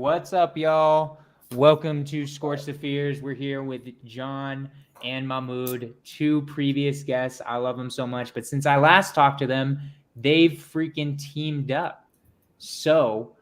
What's up, y'all? Welcome to Skorch the Fears. We're here with John and Mahmoud, two previous guests. I love them so much, but since I last talked to them, they've freaking teamed up. So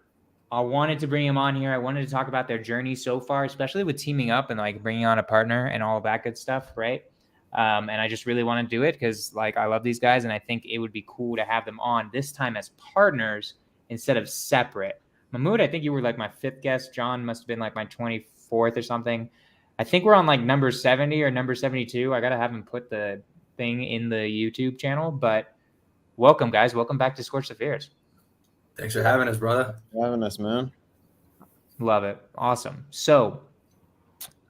I wanted to bring them on here. I wanted to talk about their journey so far, especially with teaming up and like bringing on a partner and all of that good stuff, right? And I just really want to do it because like I love these guys and I think it would be cool to have them on this time as partners instead of separate. Mahmoud, I think you were like my 5th guest. John must have been like my 24th or something. I think we're on like number 70 or number 72. I got to have him put the thing in the YouTube channel, but welcome guys. Welcome back to Skorch the Fears. Thanks for having us, brother. For having us, man. Love it. Awesome. So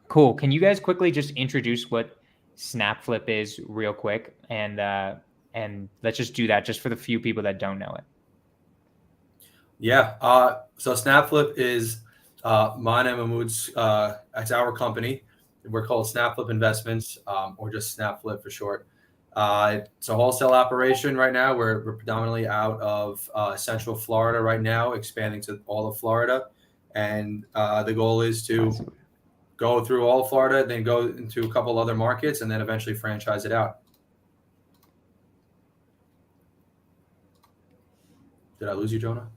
cool. Can you guys quickly just introduce what Snap Flip is real quick? And let's just do that just for the few people that don't know it. Yeah. So Snap Flip is mine and Mahmoud's. It's our company. We're called Snap Flip Investments, or just Snap Flip for short. It's a wholesale operation right now. We're predominantly out of Central Florida right now, expanding to all of Florida. And the goal is to go through all of Florida, then go into a couple other markets, and then eventually franchise it out. Did I lose you, Jonah?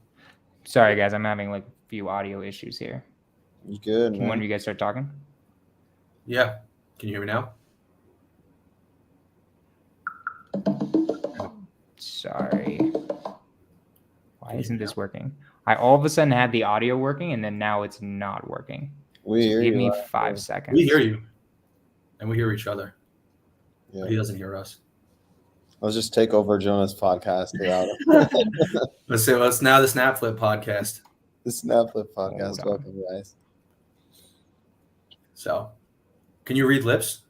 Sorry, guys. I'm having like a few audio issues here. You good, man? Can one of you guys start talking? Yeah. Can you hear me now? Sorry. Why isn't this working? I all of a sudden had the audio working, and then now it's not working. We hear Give you. me 5 seconds. We hear you. And we hear each other. Yeah. But he doesn't hear us. Let's just take over Jonah's podcast without Let's say let's now the Snap Flip podcast. the Snap Flip podcast. Hold on. Welcome, guys. So, can you read lips,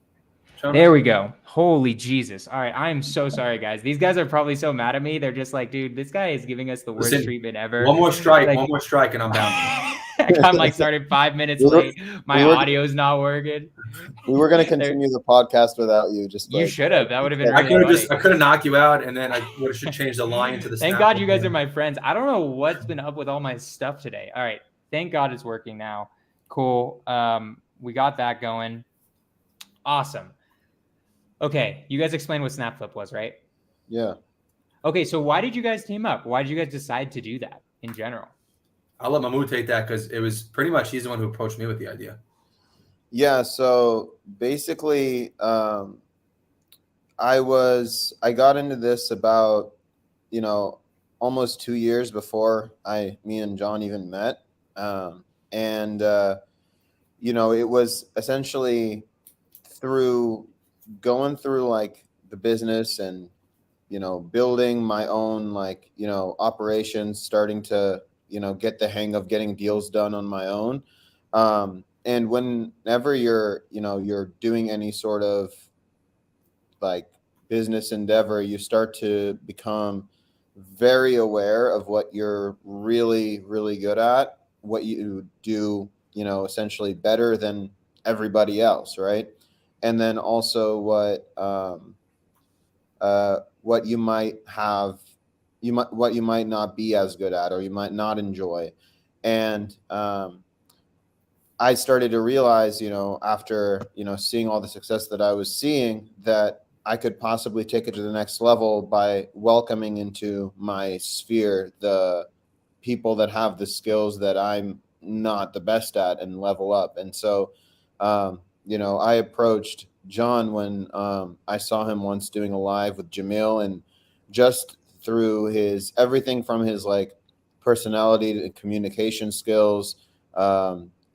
Jonah? There we go. Holy Jesus. All right. I am so sorry, guys. These guys are probably so mad at me. They're just like, dude, this guy is giving us the worst Listen, treatment ever. One more strike, Like- and I'm down. I'm like started 5 minutes late. My audio's not working. We were going to continue the podcast without you. Just You like, should have. That would have been I really could funny. have knocked you out, and then I would have changed the line to the. Thank Snap God Flip you guys one. are my friends. I don't know what's been up with all my stuff today. All right. Thank God it's working now. Cool. We got that going. Awesome. Okay. You guys explained what Snap Flip was, right? Yeah. Okay. So why did you guys team up? Why did you guys decide to do that in general? I'll let Mahmoud take that because it was pretty much he's the one who approached me with the idea. Yeah. So basically, I got into this about, almost 2 years before me and John even met. It was essentially through going through like the business and, building my own, operations, starting to, get the hang of getting deals done on my own. And whenever you're doing any sort of like business endeavor, you start to become very aware of what you're really, really good at, what you do, essentially better than everybody else. Right. And then also what you might have, what you might not be as good at, or you might not enjoy. And, I started to realize, after, seeing all the success that I was seeing, that I could possibly take it to the next level by welcoming into my sphere the people that have the skills that I'm not the best at and level up. And so, I approached John when I saw him once doing a live with Jamil, and just through his everything from his like personality to communication skills,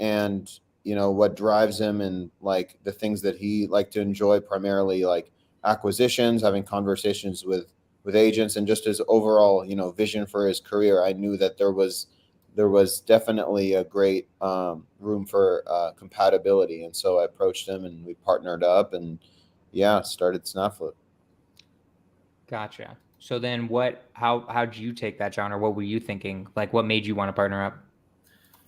and what drives him, and like the things that he liked to enjoy, primarily like acquisitions, having conversations with agents, and just his overall vision for his career. I knew that there was definitely a great room for compatibility, and so I approached him and we partnered up, and started Snap Flip. Gotcha. So then how'd you take that, John, or what were you thinking? Like what made you want to partner up?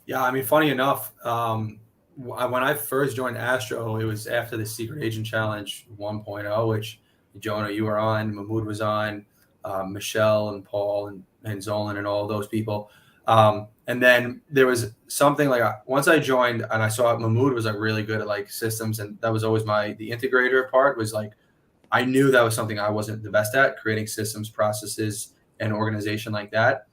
Yeah, I mean, funny enough, when I first joined Astro, it was after the Secret Agent Challenge 1.0, which Jonah, you were on, Mahmoud was on, Michelle and Paul and Zolan and all those people. And then there was something like once I joined and I saw Mahmoud was like really good at like systems, and that was always the integrator part was like I knew that was something I wasn't the best at, creating systems, processes, and organization like that.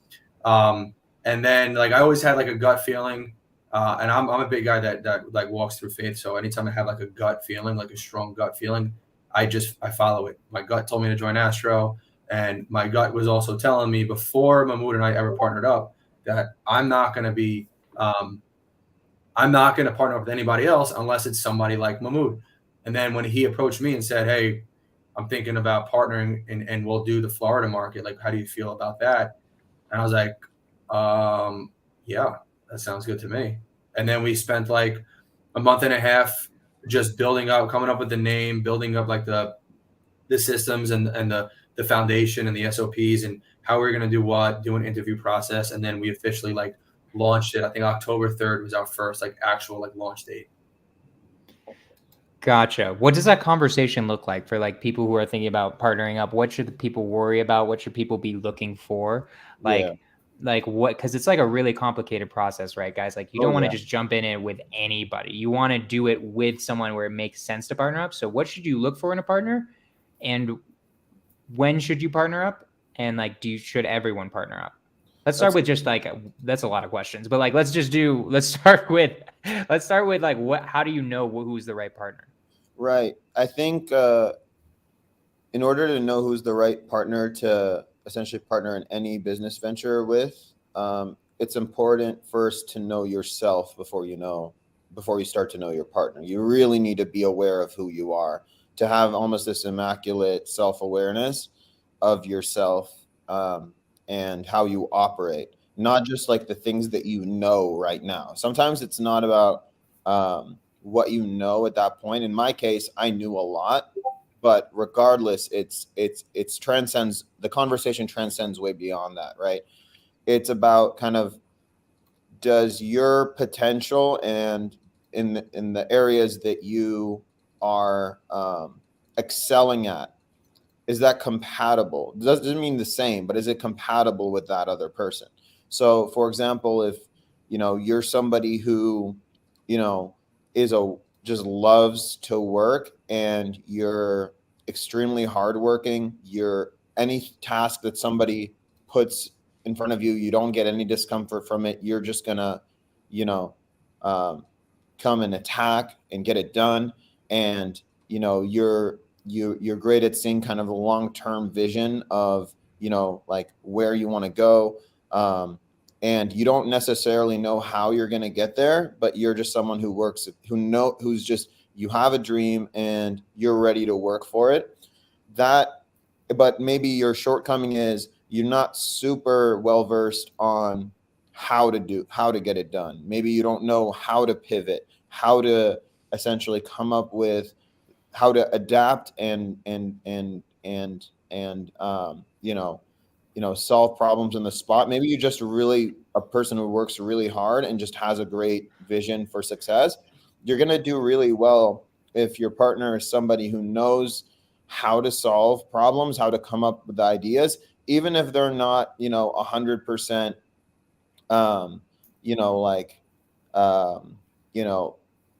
And then like I always had like a gut feeling, and I'm a big guy that like walks through faith. So anytime I have like a gut feeling, like a strong gut feeling, I follow it. My gut told me to join Astro, and my gut was also telling me before Mahmoud and I ever partnered up that I'm not going to partner up with anybody else unless it's somebody like Mahmoud. And then when he approached me and said, "Hey, I'm thinking about partnering and we'll do the Florida market. Like, how do you feel about that?" And I was like, yeah, that sounds good to me. And then we spent like a month and a half just building up, coming up with the name, building up like the systems and the foundation and the SOPs and how we're going to do what, do an interview process. And then we officially like launched it. I think October 3rd was our first like actual like launch date. Gotcha. What does that conversation look like for like people who are thinking about partnering up? What should the people worry about? What should people be looking for? Like what, because it's like a really complicated process, right, guys? Like you don't want to just jump in it with anybody. You want to do it with someone where it makes sense to partner up. So what should you look for in a partner? And when should you partner up? And like, should everyone partner up? Let's start with just like, that's a lot of questions, but like, let's start with like, how do you know who's the right partner? Right. I think in order to know who's the right partner to essentially partner in any business venture with, it's important first to know yourself before you start to know your partner. You really need to be aware of who you are, to have almost this immaculate self-awareness of yourself and how you operate, not just like the things that you know right now. Sometimes it's not about what you know at that point. In my case, I knew a lot, but regardless, it's transcends, the conversation transcends way beyond that, right? It's about kind of, does your potential and in the areas that you are excelling at, is that compatible? It doesn't mean the same, but is it compatible with that other person? So for example, if you're somebody who just loves to work and you're extremely hardworking, any task that somebody puts in front of you, you don't get any discomfort from it. You're just gonna, come and attack and get it done. And you're great at seeing kind of the long-term vision of like where you want to go. And you don't necessarily know how you're going to get there, but you're just someone you have a dream and you're ready to work for it. But maybe your shortcoming is you're not super well versed on how to get it done. Maybe you don't know how to pivot, how to essentially come up with how to adapt and solve problems in the spot. Maybe you're just really a person who works really hard and just has a great vision for success. You're going to do really well if your partner is somebody who knows how to solve problems, how to come up with ideas, even if they're not, 100%,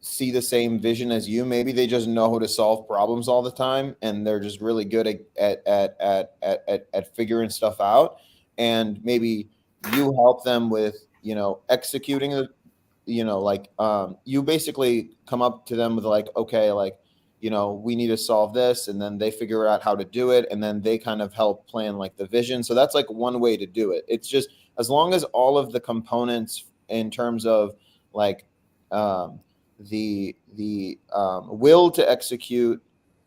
see the same vision as you. Maybe they just know how to solve problems all the time and they're just really good at figuring stuff out. And maybe you help them with, executing the, you basically come up to them with like, okay, like, we need to solve this. And then they figure out how to do it. And then they kind of help plan like the vision. So that's like one way to do it. It's just, as long as all of the components in terms of like, the will to execute,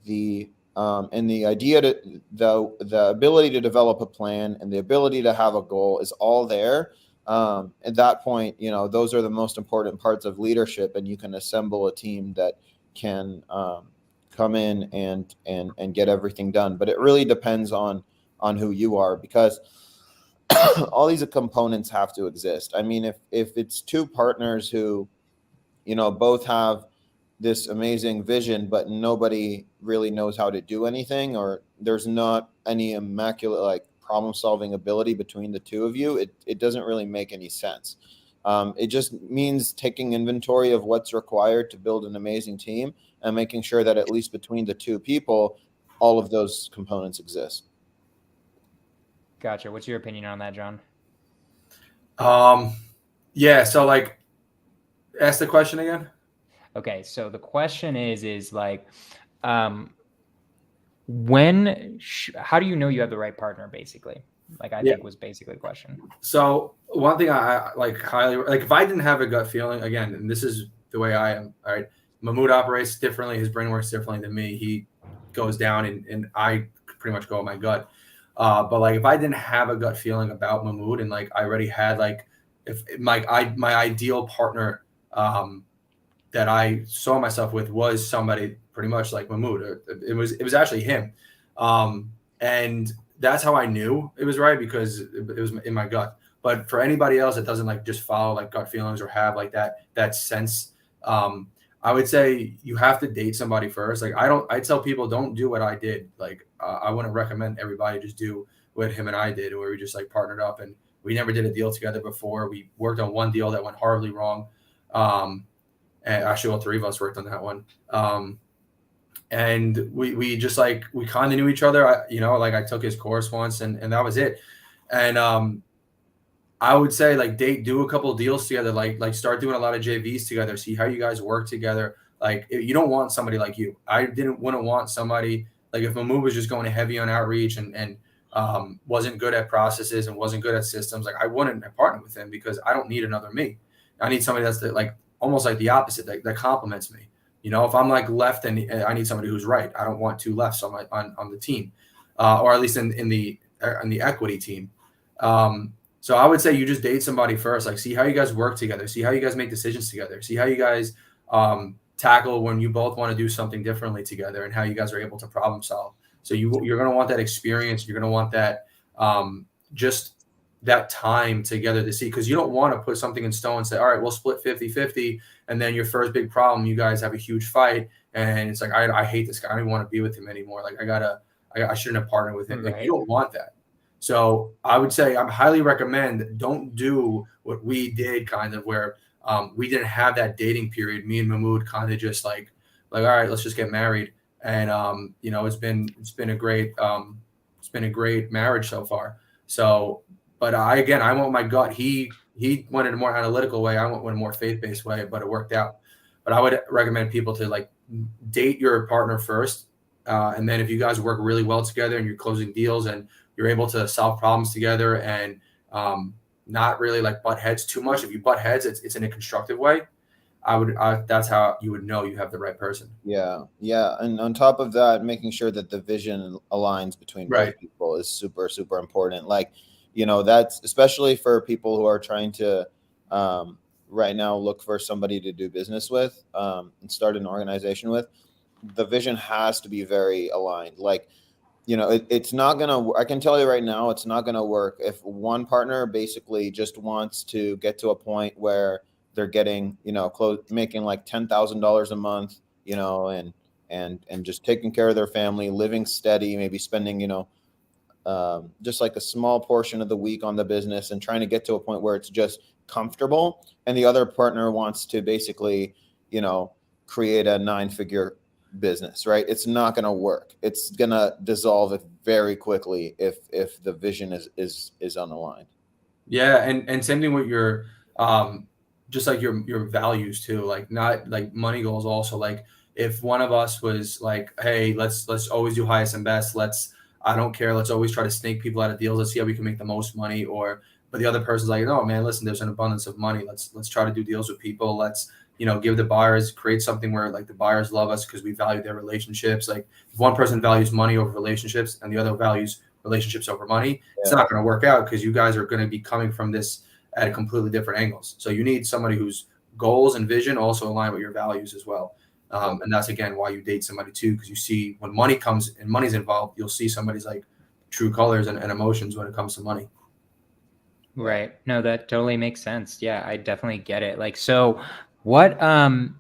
and the idea to the ability to develop a plan and the ability to have a goal is all there. At that point, those are the most important parts of leadership, and you can assemble a team that can come in and get everything done. But it really depends on who you are, because all these components have to exist. I mean, if it's two partners who both have this amazing vision, but nobody really knows how to do anything, or there's not any immaculate like problem solving ability between the two of you, it doesn't really make any sense. It just means taking inventory of what's required to build an amazing team and making sure that at least between the two people, all of those components exist. Gotcha. What's your opinion on that, John? Yeah. So like, ask the question again. Okay. So the question is like, how do you know you have the right partner, basically? Like, I think was basically the question. So one thing I like highly, like if I didn't have a gut feeling, again, and this is the way I am, all right, Mahmoud operates differently. His brain works differently than me. He goes down and I pretty much go with my gut. But like if I didn't have a gut feeling about Mahmoud and like I already had like if my ideal partner that I saw myself with was somebody pretty much like Mahmoud. It was actually him. And that's how I knew it was right, because it was in my gut. But for anybody else that doesn't like just follow like gut feelings or have like that sense, I would say you have to date somebody first. Like I tell people don't do what I did. Like I wouldn't recommend everybody just do what him and I did, where we just like partnered up and we never did a deal together before. We worked on one deal that went horribly wrong. And actually all three of us worked on that one. And we just like, we kind of knew each other. Like I took his course once and that was it. And I would say like do a couple of deals together, like start doing a lot of JVs together, see how you guys work together. Like you don't want somebody like you. I wouldn't want somebody like if Mahmoud was just going heavy on outreach and wasn't good at processes and wasn't good at systems. Like I wouldn't partner with him because I don't need another me. I need somebody that's like almost like the opposite that complements me. If I'm like left and I need somebody who's right. I don't want two lefts on the team, or at least in the equity team. So I would say you just date somebody first, like see how you guys work together, see how you guys make decisions together, see how you guys tackle when you both want to do something differently together, and how you guys are able to problem solve. So you're going to want that experience. You're going to want that just that time together to see, because you don't want to put something in stone and say, all right, we'll split 50-50. And then your first big problem, you guys have a huge fight. And it's like, I hate this guy. I don't want to be with him anymore. Like I shouldn't have partnered with him. Right. Like, you don't want that. So I would say I highly recommend don't do what we did, kind of where we didn't have that dating period. Me and Mahmoud kind of just like, all right, let's just get married. And it's been a great marriage so far. So, but I went my gut. He went in a more analytical way. I went in a more faith-based way, but it worked out. But I would recommend people to like date your partner first. And then if you guys work really well together and you're closing deals and you're able to solve problems together and not really like butt heads too much. If you butt heads, it's in a constructive way. That's how you would know you have the right person. Yeah. And on top of that, making sure that the vision aligns between both people is super, super important. Like, that's especially for people who are trying to right now look for somebody to do business with and start an organization with. The vision has to be very aligned. Like, it's not going to, I can tell you right now, it's not going to work if one partner basically just wants to get to a point where they're getting, making like $10,000 a month, and just taking care of their family, living steady, maybe spending, just like a small portion of the week on the business and trying to get to a point where it's just comfortable. And the other partner wants to basically, create a 9-figure business, right? It's not going to work. It's going to dissolve it very quickly if the vision is unaligned. Yeah. And same thing with your, just like your values too, like not like money goals. Also, like if one of us was like, hey, let's always do highest and best. I don't care. Let's always try to snake people out of deals. Let's see how we can make the most money. But the other person's like, no, man, listen, there's an abundance of money. Let's try to do deals with people. Let's, give the buyers, create something where like the buyers love us because we value their relationships. Like if one person values money over relationships and the other values relationships over money, it's not going to work out because you guys are going to be coming from this at completely different angles. So you need somebody whose goals and vision also align with your values as well. And that's, again, why you date somebody too, because you see when money comes and money's involved, you'll see somebody's like true colors and emotions when it comes to money. Right. No, that totally makes sense. Yeah, I definitely get it. Like, so what do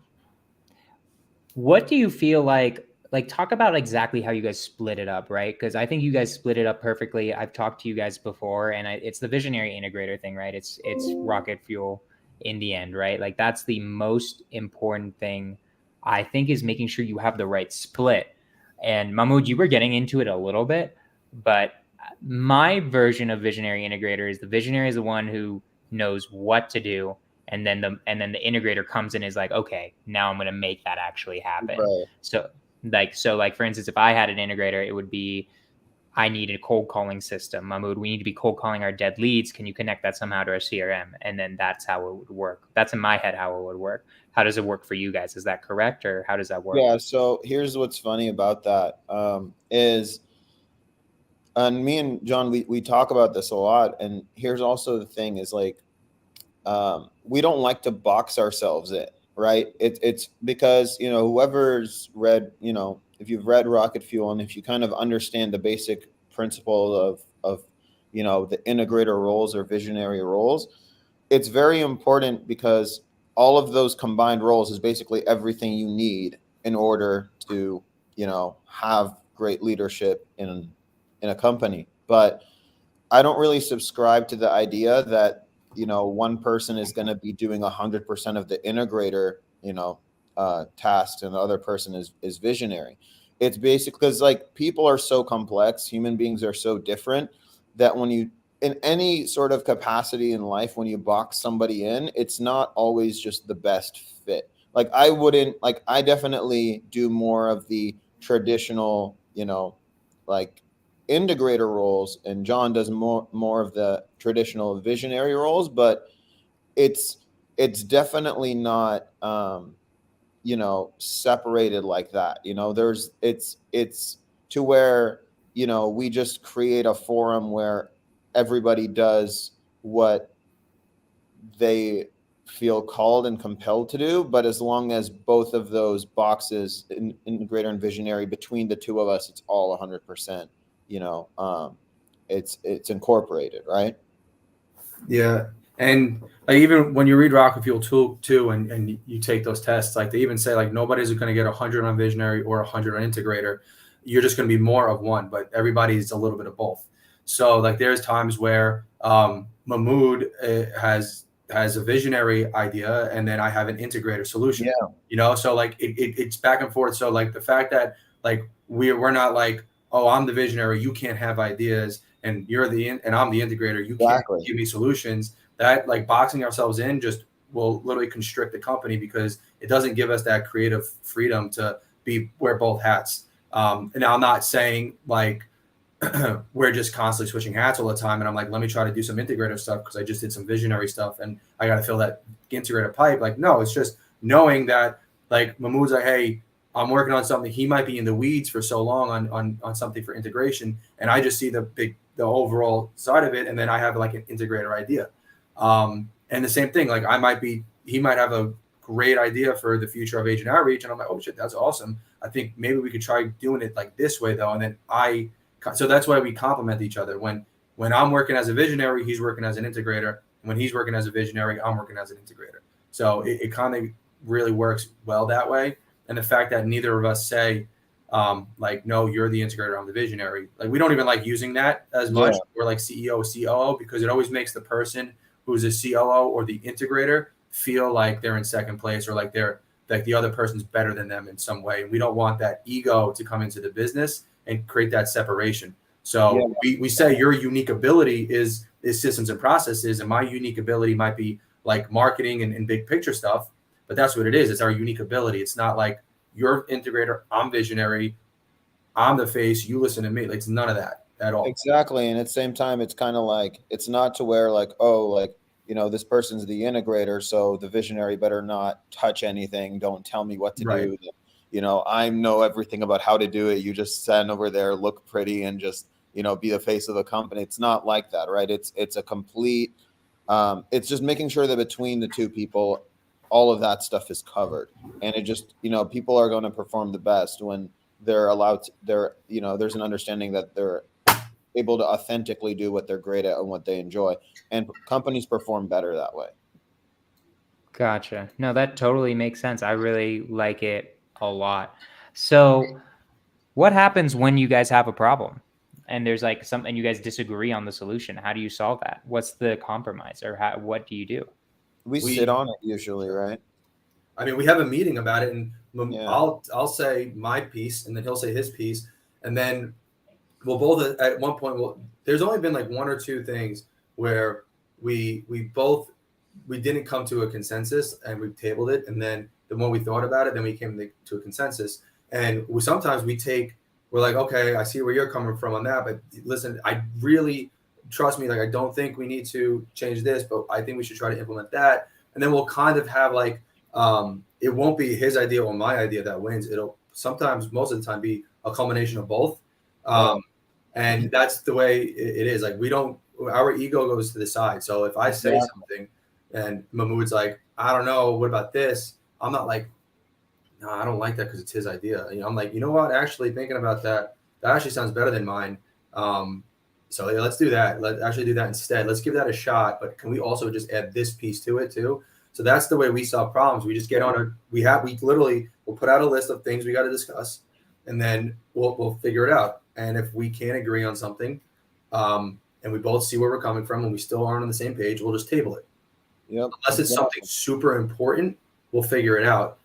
you feel like like talk about exactly how you guys split it up, right? Because I think you guys split it up perfectly. I've talked to you guys before, and it's the visionary integrator thing, right? It's rocket fuel in the end, right? Like that's the most important thing, I think, is making sure you have the right split. And Mahmoud, you were getting into it a little bit, but my version of visionary integrator is the visionary is the one who knows what to do, and then the integrator comes in and is like, okay, now I'm going to make that actually happen. Right. So like for instance, if I had an integrator, it would be, I need a cold calling system. Mahmoud, we need to be cold calling our dead leads. Can you connect that somehow to our CRM? And then that's how it would work. That's in my head how it would work. How does it work for you guys? Is that correct, or how does that work? Yeah. So here's what's funny about that is, and me and John, we talk about this a lot. And here's also the thing is like, we don't like to box ourselves in, right? It's because, you know, whoever's read, you know, if you've read Rocket Fuel and if you kind of understand the basic principle of, you know, the integrator roles or visionary roles, it's very important because all of those combined roles is basically everything you need in order to, you know, have great leadership in a company. But I don't really subscribe to the idea that, you know, one person is going to be doing 100% of the integrator, you know, tasks, and the other person is visionary. It's basically because like people are so complex, human beings are so different, that when you, in any sort of capacity in life, when you box somebody in, it's not always just the best fit. Like I definitely do more of the traditional, you know, like integrator roles, and John does more of the traditional visionary roles, but it's definitely not you know, separated like that. You know, there's it's to where, you know, we just create a forum where everybody does what they feel called and compelled to do, but as long as both of those boxes, integrator and visionary, between the two of us, it's all 100%, you know, it's incorporated, right? Yeah. And like even when you read Rocket Fuel too, and you take those tests, like they even say like nobody's going to get 100 on visionary or 100 on integrator. You're just going to be more of one, but everybody's a little bit of both. So like there's times where Mahmoud has a visionary idea, and then I have an integrator solution. Yeah. You know, so like it's back and forth. So like the fact that like we're not like, oh, I'm the visionary, you can't have ideas, and and I'm the integrator, you can't Exactly. give me solutions. That like boxing ourselves in just will literally constrict the company because it doesn't give us that creative freedom to wear both hats. And now I'm not saying like we're just constantly switching hats all the time. And I'm like, let me try to do some integrative stuff because I just did some visionary stuff and I got to fill that integrator pipe. Like, no, it's just knowing that like Mahmoud's like, hey, I'm working on something. He might be in the weeds for so long on something for integration. And I just see the overall side of it. And then I have like an integrator idea. And the same thing, like he might have a great idea for the future of agent outreach. And I'm like, oh shit, that's awesome. I think maybe we could try doing it like this way though. And then so that's why we complement each other. When I'm working as a visionary, he's working as an integrator. And when he's working as a visionary, I'm working as an integrator. So it kind of really works well that way. And the fact that neither of us say, like, no, you're the integrator, I'm the visionary. Like, we don't even like using that as much. Yeah. We're like CEO, COO, because it always makes the person who's a COO or the integrator feel like they're in second place or like they're like the other person's better than them in some way. We don't want that ego to come into the business and create that separation. So we say your unique ability is systems and processes, and my unique ability might be like marketing and big picture stuff. But that's what it is. It's our unique ability. It's not like you're integrator, I'm visionary, I'm the face, you listen to me. Like, it's none of that at all. Exactly. And at the same time, it's kind of like, it's not to where like, oh, like, you know, this person's the integrator, so the visionary better not touch anything. Don't tell me what to do. You know, I know everything about how to do it. You just stand over there, look pretty, and just, you know, be the face of the company. It's not like that, right? It's a complete, it's just making sure that between the two people, all of that stuff is covered. And it just, you know, people are going to perform the best when they're allowed to, you know, there's an understanding that they're able to authentically do what they're great at and what they enjoy. And companies perform better that way. Gotcha. No, that totally makes sense. I really like it a lot. So What happens when you guys have a problem and there's like something you guys disagree on the solution? How do you solve that? What's the compromise, or what do you do? We sit on it usually, right? I mean, we have a meeting about it, and Yeah. I'll say my piece, and then he'll say his piece, and then we'll both at one point. There's only been like one or two things where we didn't come to a consensus, and we tabled it, and then the more we thought about it, then we came to a consensus. And sometimes we're like, okay, I see where you're coming from on that, but listen, I really trust me. Like, I don't think we need to change this, but I think we should try to implement that. And then we'll kind of have like, it won't be his idea or my idea that wins. It'll sometimes, most of the time, be a combination of both. And that's the way it is. Like, our ego goes to the side. So if I say something and Mahmoud's like, I don't know, what about this? I'm not like, no, I don't like that because it's his idea. I'm like, you know what? Actually, thinking about that actually sounds better than mine. So yeah, let's do that. Let's actually do that instead. Let's give that a shot. But can we also just add this piece to it too? So that's the way we solve problems. We just get on we'll put out a list of things we got to discuss, and then we'll figure it out. And if we can't agree on something, and we both see where we're coming from, and we still aren't on the same page, we'll just table it. Yep. Unless it's something super important, we'll figure it out.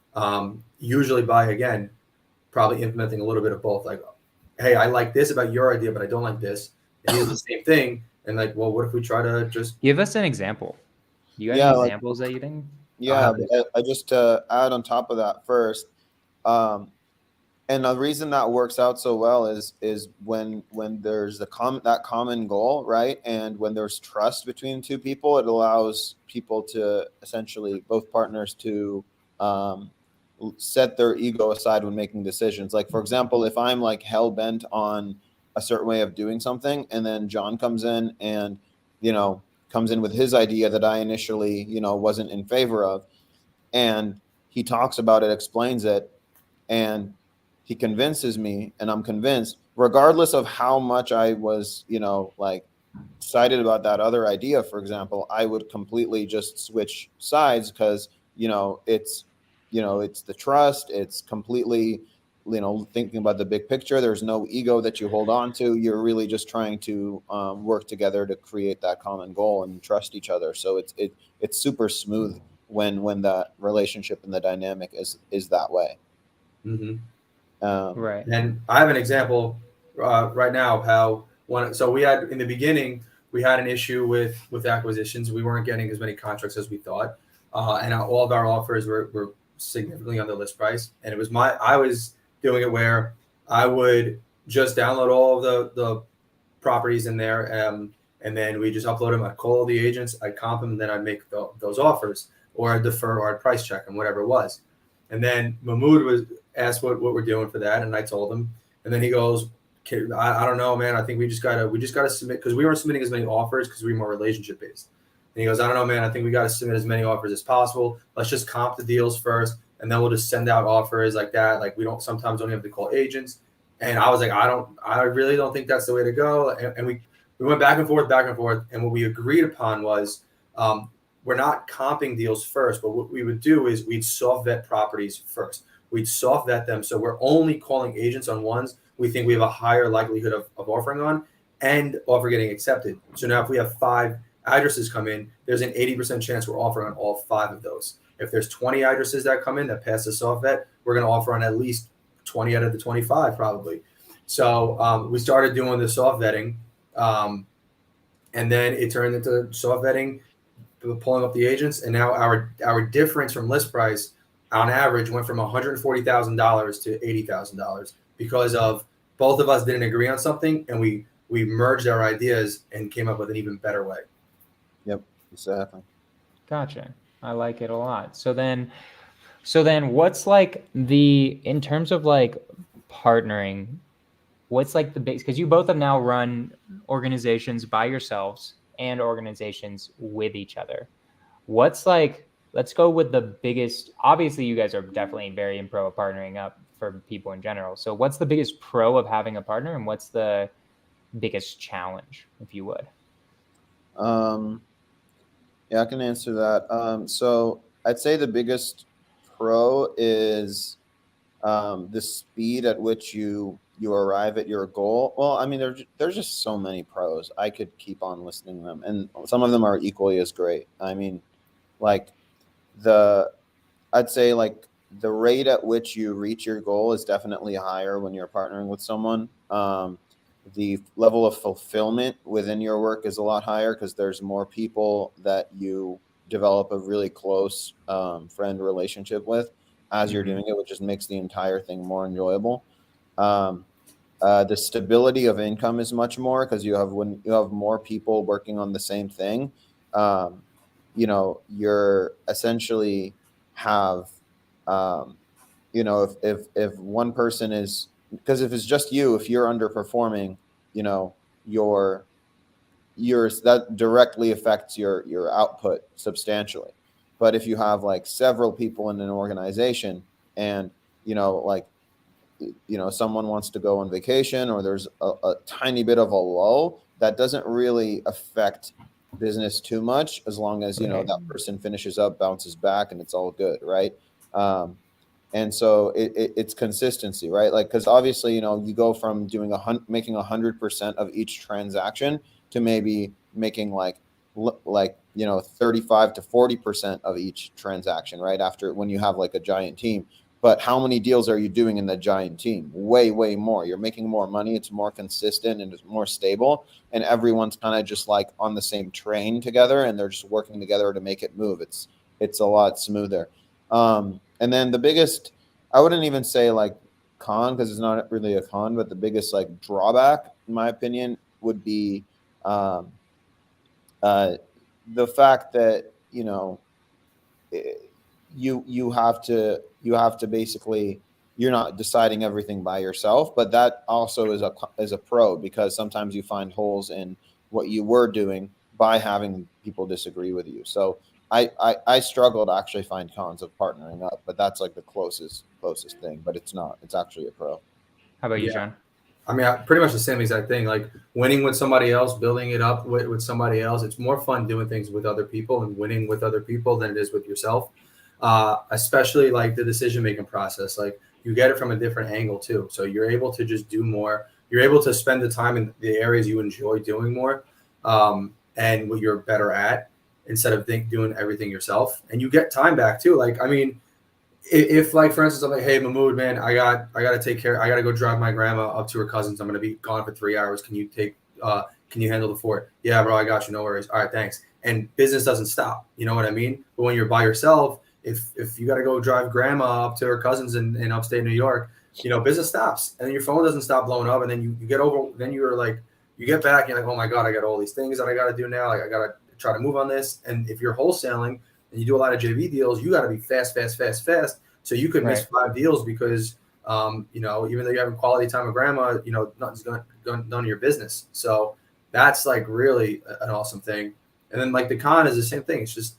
Usually by, again, probably implementing a little bit of both. Like, hey, I like this about your idea, but I don't like this. And it's the same thing. And like, well, what if we try to just give us an example? You got any examples that you think? Yeah, I just add on top of that first. And the reason that works out so well is when there's that common goal, right? And when there's trust between two people, it allows people to essentially, both partners, to set their ego aside when making decisions. Like, for example, if I'm like hell bent on a certain way of doing something, and then John comes in and, comes in with his idea that I initially, wasn't in favor of, and he talks about it, explains it, and he convinces me, and I'm convinced, regardless of how much I was, like excited about that other idea, for example, I would completely just switch sides because, it's the trust. It's completely, thinking about the big picture. There's no ego that you hold on to. You're really just trying to work together to create that common goal and trust each other. So it's super smooth when that relationship and the dynamic is that way. Mm-hmm. Right. And I have an example right now of how we had in the beginning, we had an issue with acquisitions. We weren't getting as many contracts as we thought. And all of our offers were significantly under list price. And I was doing it where I would just download all of the properties in there. And then we just upload them. I'd call all the agents, I'd comp them, and then I'd make those offers, or I'd defer, or I'd price check them, whatever it was. And then Mahmoud asked what we're doing for that, and I told him. And then he goes, I don't know, man. I think we just gotta submit, because we weren't submitting as many offers because we were more relationship based. And he goes, I don't know, man. I think we got to submit as many offers as possible. Let's just comp the deals first, and then we'll just send out offers like that. Like, we sometimes don't have to call agents. And I was like, I really don't think that's the way to go. And we went back and forth. And what we agreed upon was, we're not comping deals first, but what we would do is we'd soft vet properties first. We'd soft vet them. So we're only calling agents on ones we think we have a higher likelihood of offering on and offer getting accepted. So now if we have 5 addresses come in, there's an 80% chance we're offering on all 5 of those. If there's 20 addresses that come in that pass the soft vet, we're going to offer on at least 20 out of the 25 probably. So we started doing the soft vetting, and then it turned into soft vetting, pulling up the agents, and now our difference from list price on average went from $140,000 to $80,000 because of both of us didn't agree on something, and we merged our ideas and came up with an even better way. Yep, exactly. Gotcha. I like it a lot. So then what's like in terms of like partnering, what's like the base, because you both have now run organizations by yourselves and organizations with each other. What's like, let's go with the biggest, obviously you guys are definitely very pro of partnering up for people in general. So what's the biggest pro of having a partner, and what's the biggest challenge, if you would? Yeah, I can answer that. So I'd say the biggest pro is the speed at which you you arrive at your goal. Well, I mean, there's just so many pros. I could keep on listing them, and some of them are equally as great. I mean, like I'd say like the rate at which you reach your goal is definitely higher when you're partnering with someone. The level of fulfillment within your work is a lot higher because there's more people that you develop a really close friend relationship with as you're doing it, which just makes the entire thing more enjoyable. Um, the stability of income is much more because when you have more people working on the same thing, um, you're essentially have, um, if one person is, because if it's just you, if you're underperforming, you know, your that directly affects your output substantially. But if you have like several people in an organization and, like, someone wants to go on vacation or there's a tiny bit of a lull, that doesn't really affect business too much as long as that person finishes up, bounces back, and it's all good, right? And so it's consistency, right? Like, because obviously you go from making 100% of each transaction to maybe making like 35 to 40% of each transaction, right? After, when you have like a giant team. But how many deals are you doing in the giant team? Way more. You're making more money. It's more consistent and it's more stable. And everyone's kind of just like on the same train together, and they're just working together to make it move. It's a lot smoother. And then the biggest, I wouldn't even say like con, because it's not really a con, but the biggest like drawback, in my opinion, would be the fact that you have to basically, you're not deciding everything by yourself, but that also is a pro, because sometimes you find holes in what you were doing by having people disagree with you. So I struggle to actually find cons of partnering up, but that's like the closest thing, but it's not, it's actually a pro. How about you, John? I mean, pretty much the same exact thing. Like winning with somebody else, building it up with somebody else. It's more fun doing things with other people and winning with other people than it is with yourself. Especially like the decision-making process. Like you get it from a different angle too. So you're able to just do more. You're able to spend the time in the areas you enjoy doing more, and what you're better at, instead of doing everything yourself. And you get time back too. Like, I mean, if like, for instance, I'm like, hey, Mahmoud, man, I got to take care. I got to go drive my grandma up to her cousin's. I'm going to be gone for 3 hours. Can you handle the fort? Yeah, bro, I got you. No worries. All right, thanks. And business doesn't stop. You know what I mean? But when you're by yourself, if you got to go drive grandma up to her cousins in upstate New York, business stops, and then your phone doesn't stop blowing up, and then you get over. Then you're like, you get back, and you're like, oh my god, I got all these things that I got to do now. Like I got to try to move on this. And if you're wholesaling and you do a lot of JV deals, you got to be fast. So you could miss 5 deals because, even though you're having quality time with grandma, nothing's done in your business. So that's like really an awesome thing. And then like the con is the same thing. It's just,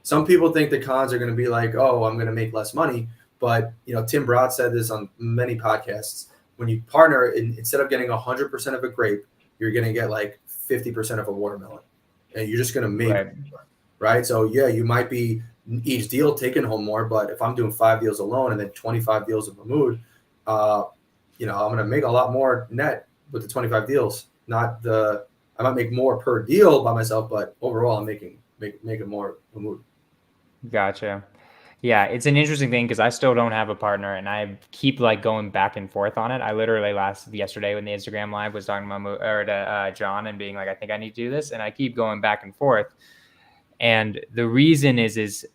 some people think the cons are going to be like, oh, I'm going to make less money. But, Tim Broad said this on many podcasts. When you partner, instead of getting 100% of a grape, you're going to get like 50% of a watermelon. And you're just going to make, right? So, yeah, you might be each deal taking home more. But if I'm doing 5 deals alone and then 25 deals of Mahmoud, I'm going to make a lot more net with the 25 deals. I might make more per deal by myself, but overall I'm making more Mahmoud. Gotcha. Yeah, it's an interesting thing because I still don't have a partner, and I keep like going back and forth on it. I literally yesterday when the Instagram live was talking to John and being like, I think I need to do this, and I keep going back and forth. And the reason is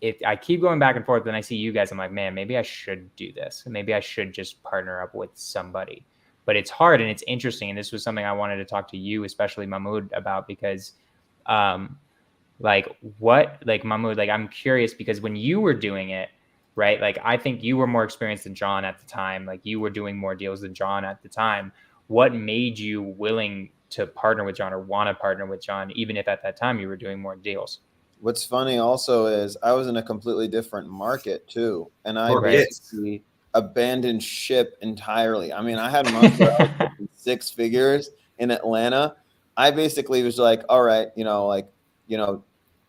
if I keep going back and forth, then I see you guys, I'm like, man, maybe I should do this. Maybe I should just partner up with somebody. But it's hard and it's interesting, and this was something I wanted to talk to you, especially Mahmoud, about, because Mahmoud, like I'm curious, because when you were doing it, right, like I think you were more experienced than John at the time. Like you were doing more deals than John at the time. What made you willing to partner with John or want to partner with John, even if at that time you were doing more deals? What's funny also is I was in a completely different market too, and I basically abandoned ship entirely. I mean, I had months where I was making 6 figures in Atlanta. I basically was like, all right,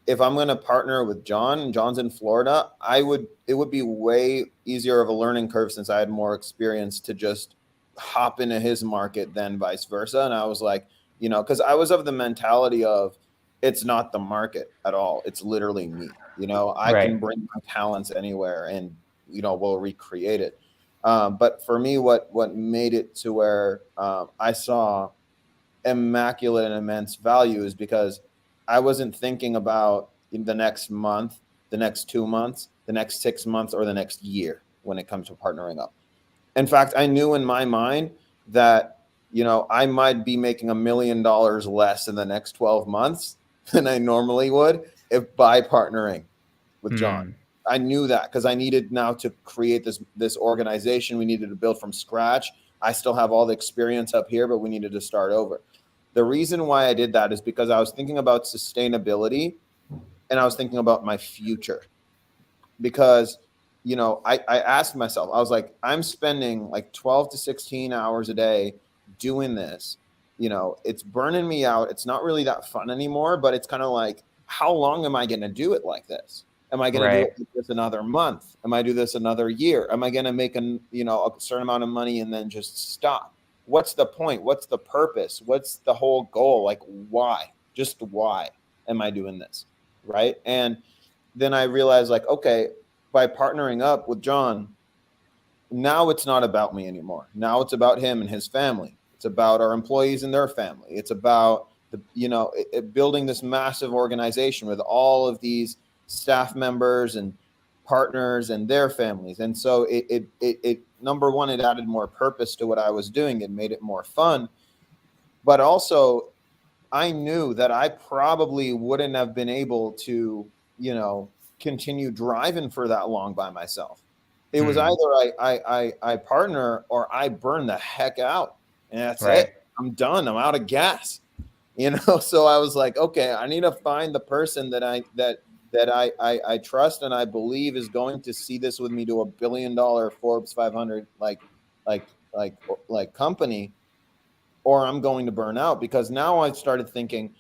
if I'm going to partner with John's in Florida, it would be way easier of a learning curve, since I had more experience, to just hop into his market, then vice versa. And I was like, you know, because I was of the mentality of it's not the market at all. It's literally me. You know, I Right. can bring my talents anywhere and, you know, we'll recreate it. But for me, what made it to where I saw immaculate and immense value is because I wasn't thinking about in the next month, the next 2 months, the next 6 months, or the next year when it comes to partnering up. In fact, I knew in my mind that, you know, I might be making $1 million less in the next 12 months than I normally would if by partnering with John. I knew that because I needed now to create this organization. We needed to build from scratch. I still have all the experience up here, but we needed to start over. The reason why I did that is because I was thinking about sustainability and I was thinking about my future. Because, you know, I asked myself, I was like, I'm spending like 12 to 16 hours a day doing this. You know, it's burning me out. It's not really that fun anymore, but it's kind of like, how long am I going to do it like this? Am I going to do it like this another month? Am I do this another year? Am I going to make a certain amount of money and then just stop? What's the point? What's the purpose? What's the whole goal? Like, why? Just why am I doing this? Right. And then I realized, like, okay, by partnering up with John, now it's not about me anymore. Now it's about him and his family. It's about our employees and their family. It's about building this massive organization with all of these staff members and partners and their families. And so it number one, it added more purpose to what I was doing. It made it more fun. But also, I knew that I probably wouldn't have been able to, you know, continue driving for that long by myself. It was either I partner or I burn the heck out, and that's it. I'm done. I'm out of gas. You know, so I was like, okay, I need to find the person that I trust and I believe is going to see this with me to $1 billion Forbes 500 like company, or I'm going to burn out. Because now I started thinking,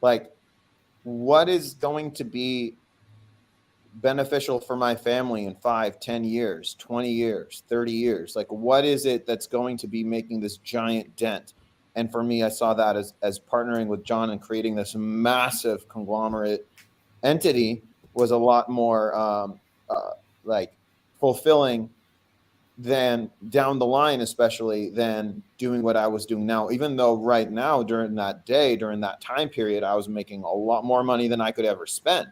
like, what is going to be beneficial for my family in 5, 10 years, 20 years, 30 years? Like, what is it that's going to be making this giant dent? And for me, I saw that as partnering with John and creating this massive conglomerate entity was a lot more like fulfilling than down the line, especially than doing what I was doing now. Even though right now, during that time period, I was making a lot more money than I could ever spend.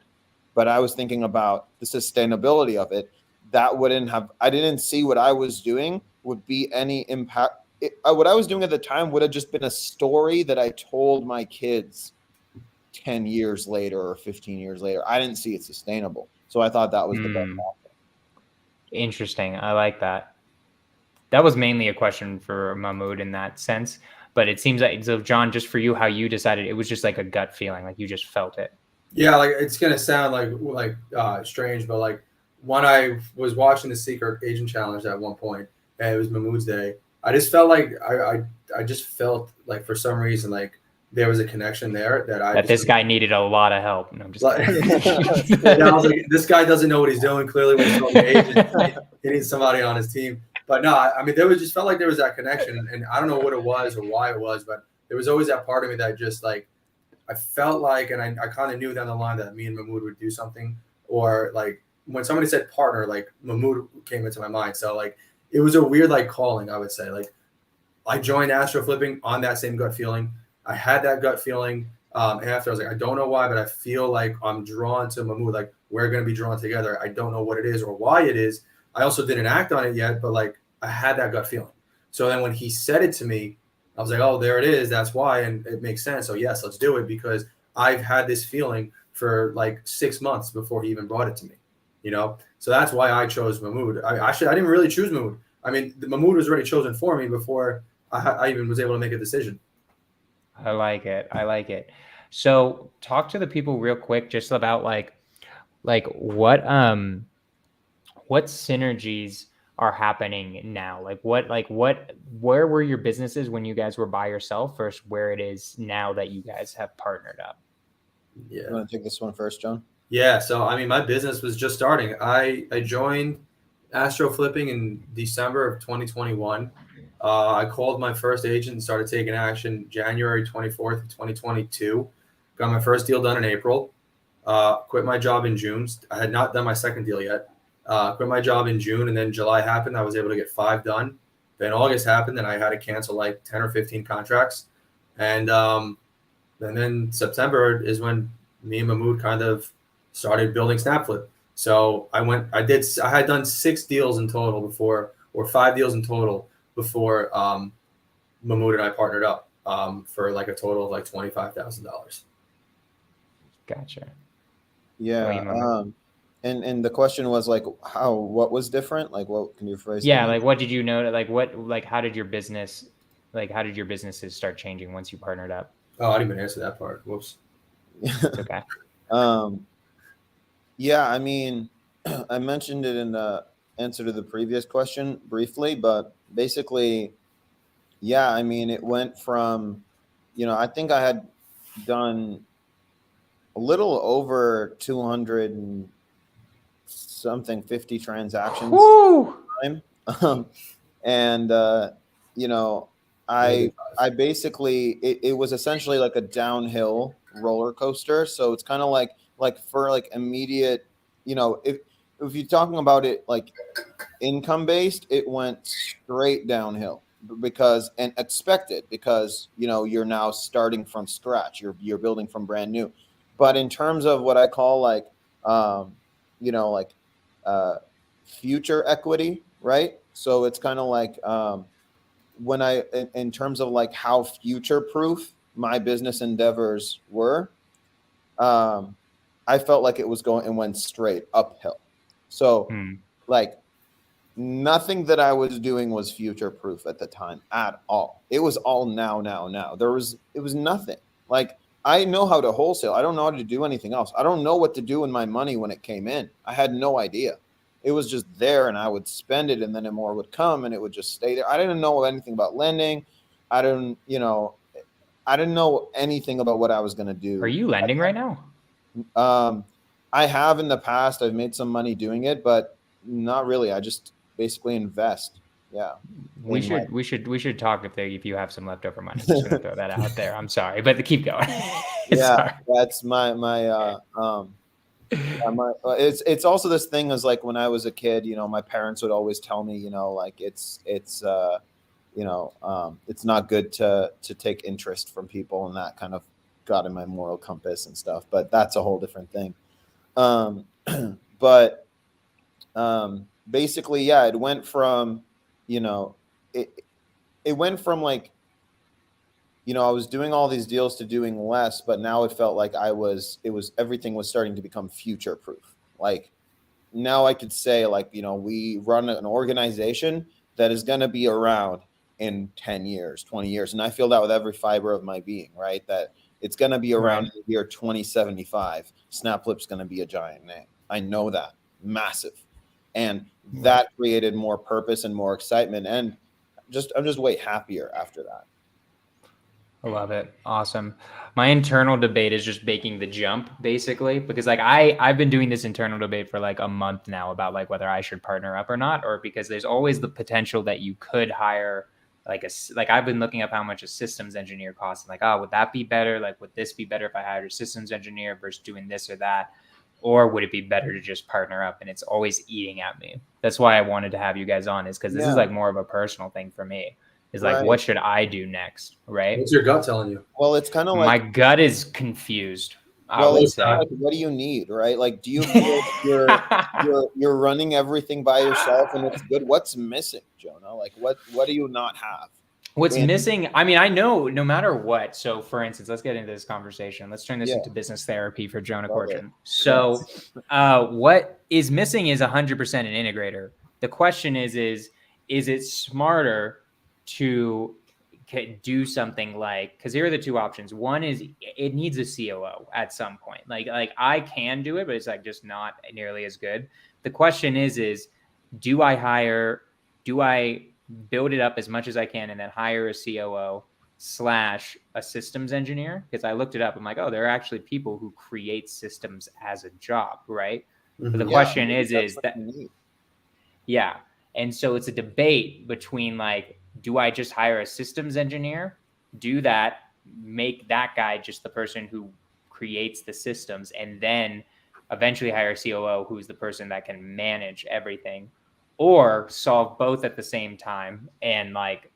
But I was thinking about the sustainability of it. I didn't see what I was doing would be any impact. What I was doing at the time would have just been a story that I told my kids 10 years later or 15 years later. I didn't see it sustainable. So I thought that was the best option. Interesting. I like that. That was mainly a question for Mahmoud in that sense. But it seems like, so John, just for you, how you decided, it was just like a gut feeling, like you just felt it. Yeah, like it's gonna sound like strange, but like when I was watching the Secret Agent Challenge at one point, and it was Mahmoud's day, I just felt like I just felt like for some reason like there was a connection there that this guy needed a lot of help. No, I'm just kidding. I was like, this guy doesn't know what he's doing. Clearly, when he's on the agent, he needs somebody on his team. But no, I mean, just felt like there was that connection, and I don't know what it was or why it was, but there was always that part of me that just like I felt like, and I kind of knew down the line that me and Mahmoud would do something, or like when somebody said partner, like Mahmoud came into my mind. So like it was a weird like calling, I would say. Like I joined Astro Flipping on that same gut feeling. I had that gut feeling after. I was like, I don't know why, but I feel like I'm drawn to Mahmoud. Like we're going to be drawn together. I don't know what it is or why it is. I also didn't act on it yet, but like I had that gut feeling. So then when he said it to me, I was like, oh, there it is. That's why. And it makes sense. So yes, let's do it, because I've had this feeling for like 6 months before he even brought it to me, you know? So that's why I chose Mahmoud. I didn't really choose Mahmoud. I mean, Mahmoud was already chosen for me before I even was able to make a decision. I like it. I like it. So talk to the people real quick, just about like what synergies are happening now? Where were your businesses when you guys were by yourself versus where it is now that you guys have partnered up? Yeah. You want to take this one first, John? Yeah. So, I mean, my business was just starting. I joined Astro Flipping in December of 2021. I called my first agent and started taking action January 24th, 2022. Got my first deal done in April. Quit my job in June. I had not done my second deal yet. Quit my job in June, and then July happened. I was able to get 5 done. Then August happened, and I had to cancel like 10 or 15 contracts. And then September is when me and Mahmoud kind of started building SnapFlip. So I had done 6 deals in total before, or 5 deals in total before Mahmoud and I partnered up for like a total of like $25,000. Gotcha. Yeah. And the question was like, what was different? Like, what can you phrase? Yeah. Like, what did you know? Like, how did your businesses start changing once you partnered up? Oh, I didn't even answer that part. Whoops. It's okay. Yeah, I mean, I mentioned it in the answer to the previous question briefly, but basically, yeah, I mean, it went from, I think I had done a little over 200 and something 50 transactions time. And I basically it was essentially like a downhill roller coaster. So it's kind of like for like immediate, if you're talking about it like income based, it went straight downhill and expected because you're now starting from scratch. You're building from brand new. But in terms of what I call like future equity, right? So it's kind of like when in terms of like how future proof my business endeavors were, I felt like it went straight uphill. So like nothing that I was doing was future proof at the time at all. It was all now. It was nothing. Like I know how to wholesale. I don't know how to do anything else. I don't know what to do with my money when it came in. I had no idea. It was just there and I would spend it and then more would come and it would just stay there. I didn't know anything about lending. I didn't know anything about what I was going to do. Are you lending right now? I have in the past. I've made some money doing it, but not really. I just basically invest. Yeah. We should talk if you have some leftover money. I'm just gonna throw that out there. I'm sorry, but keep going. Yeah, that's my it's also this thing is like when I was a kid, my parents would always tell me, like it's not good to take interest from people, and that kind of got in my moral compass and stuff. But that's a whole different thing. But basically, yeah, it went from, it went from like, I was doing all these deals to doing less, but now it felt like everything was starting to become future proof. Like now I could say like, we run an organization that is going to be around in 10 years, 20 years. And I feel that with every fiber of my being, right? That it's going to be around the year 2075. SnapFlip's going to be a giant name. I know that. Massive. And that created more purpose and more excitement. And I'm just way happier after that. I love it. Awesome. My internal debate is just making the jump basically, because like I've been doing this internal debate for like a month now about like whether I should partner up or not, or because there's always the potential that you could hire like I've been looking up how much a systems engineer costs. Like, oh, would that be better? Like, would this be better if I hired a systems engineer versus doing this or that? Or would it be better to just partner up? And it's always eating at me. That's why I wanted to have you guys on, is because this is like more of a personal thing for me. Is like, what should I do next? Right? What's your gut telling you? Well, it's kind of like my gut is confused. Well, it's like, what do you need, right? Like, do you feel you're running everything by yourself and it's good? What's missing, Jonah? Like, what do you not have? What's missing? I mean, I know no matter what. So, for instance, let's get into this conversation. Let's turn this into business therapy for Jonah Corcoran. So, what is missing is 100% an integrator. The question is it smarter to do something like, because here are the two options. One is it needs a COO at some point. Like I can do it, but it's like just not nearly as good. The question is do I build it up as much as I can and then hire a COO / a systems engineer? Because I looked it up. I'm like, oh, there are actually people who create systems as a job, right? Mm-hmm. But the question is that, yeah. And so it's a debate between like, do I just hire a systems engineer, do that, make that guy just the person who creates the systems, and then eventually hire a COO who's the person that can manage everything, or solve both at the same time and like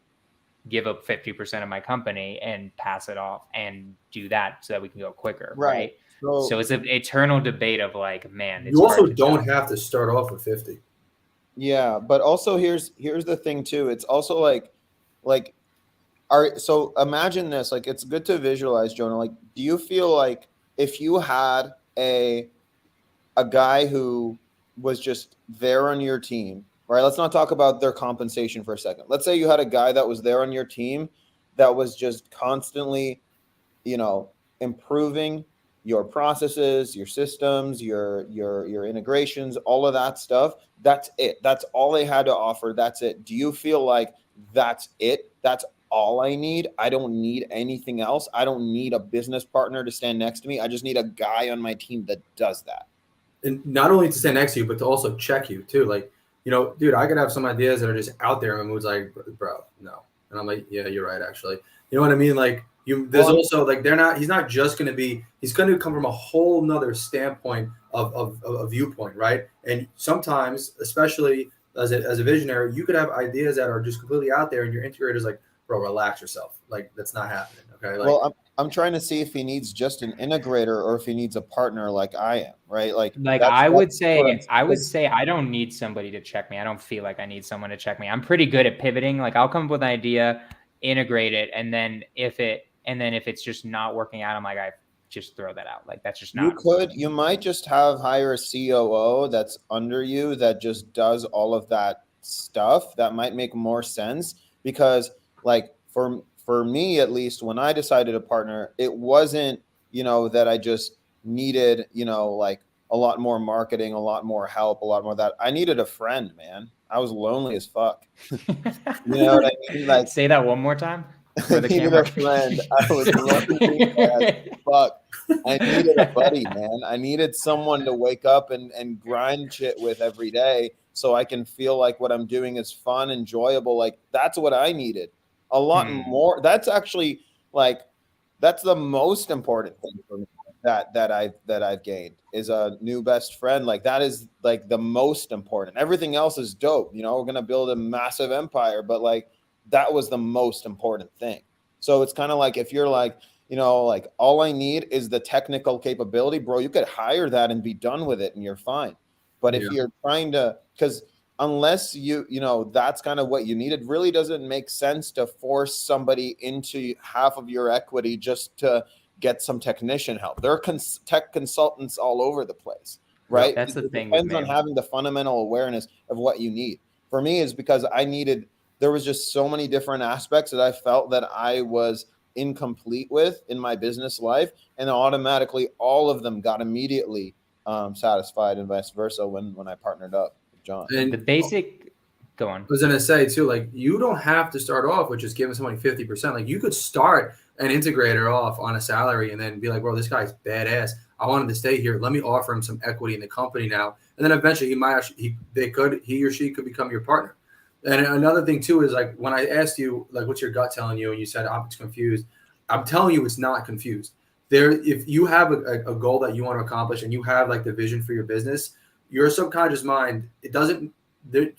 give up 50% of my company and pass it off and do that so that we can go quicker, right? So it's an eternal debate of like, man, it's you also hard to don't tell. have to start off with 50. Yeah, but also here's the thing too. It's also like so imagine this, like it's good to visualize, Jonah. Like, do you feel like if you had a guy who was just there on your team, right? Let's not talk about their compensation for a second. Let's say you had a guy that was there on your team that was just constantly, improving your processes, your systems, your integrations, all of that stuff. That's it. That's all they had to offer. That's it. Do you feel like that's it? That's all I need? I don't need anything else. I don't need a business partner to stand next to me. I just need a guy on my team that does that. And not only to stand next to you, but to also check you too. Like, dude, I could have some ideas that are just out there, and Mahmoud's like, bro, no. And I'm like, yeah, you're right, actually. You know what I mean? Like, there's also like he's not just going to be, he's going to come from a whole nother standpoint of a viewpoint, right? And sometimes, especially as a visionary, you could have ideas that are just completely out there, and your integrator's like, bro, relax yourself. Like, that's not happening. Okay. Like, well, I'm trying to see if he needs just an integrator or if he needs a partner like I am, right? Like I would say I don't need somebody to check me. I don't feel like I need someone to check me. I'm pretty good at pivoting. Like, I'll come up with an idea, integrate it, and then if it's just not working out, I'm like, I just throw that out. Like, that's just not. You might just hire a COO that's under you that just does all of that stuff. That might make more sense, because like for me, at least, when I decided to partner, it wasn't, that I just needed, like a lot more marketing, a lot more help, a lot more of that. I needed a friend, man. I was lonely as fuck. You know what I mean? Like, say that one more time for the I needed camera. a friend. I was lonely as fuck. I needed a buddy, man. I needed someone to wake up and grind shit with every day, so I can feel like what I'm doing is fun, enjoyable. Like, that's what I needed. A lot more. That's actually that's the most important thing for me that I've gained is a new best friend. Like, that is like the most important. Everything else is dope. We're going to build a massive empire, but like, that was the most important thing. So it's kind of like, if you're like, like, all I need is the technical capability, bro, you could hire that and be done with it and you're fine. But if you're trying to, because unless that's kind of what you need, it really doesn't make sense to force somebody into half of your equity just to get some technician help. There are tech consultants all over the place, right? That's the thing. It depends on having the fundamental awareness of what you need. For me, is because there was just so many different aspects that I felt that I was incomplete with in my business life, and automatically all of them got immediately satisfied, and vice versa when I partnered up. John. And the basic, go on. I was gonna say too, like, you don't have to start off with just giving somebody 50%. Like, you could start an integrator off on a salary and then be like, bro, this guy's badass. I want him to stay here. Let me offer him some equity in the company now. And then eventually he or she could become your partner. And another thing too is, like, when I asked you, like, what's your gut telling you, and you said I'm confused, I'm telling you it's not confused. If you have a goal that you want to accomplish and you have like the vision for your business, your subconscious mind,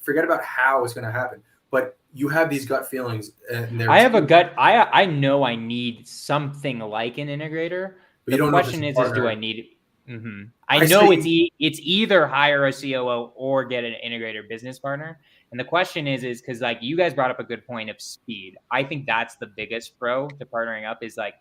forget about how it's going to happen, but you have these gut feelings. I have a gut. I know I need something like an integrator. But the question is do I need it? I know it's either hire a COO or get an integrator business partner. And the question is because, like, you guys brought up a good point of speed. I think that's the biggest pro to partnering up, is like,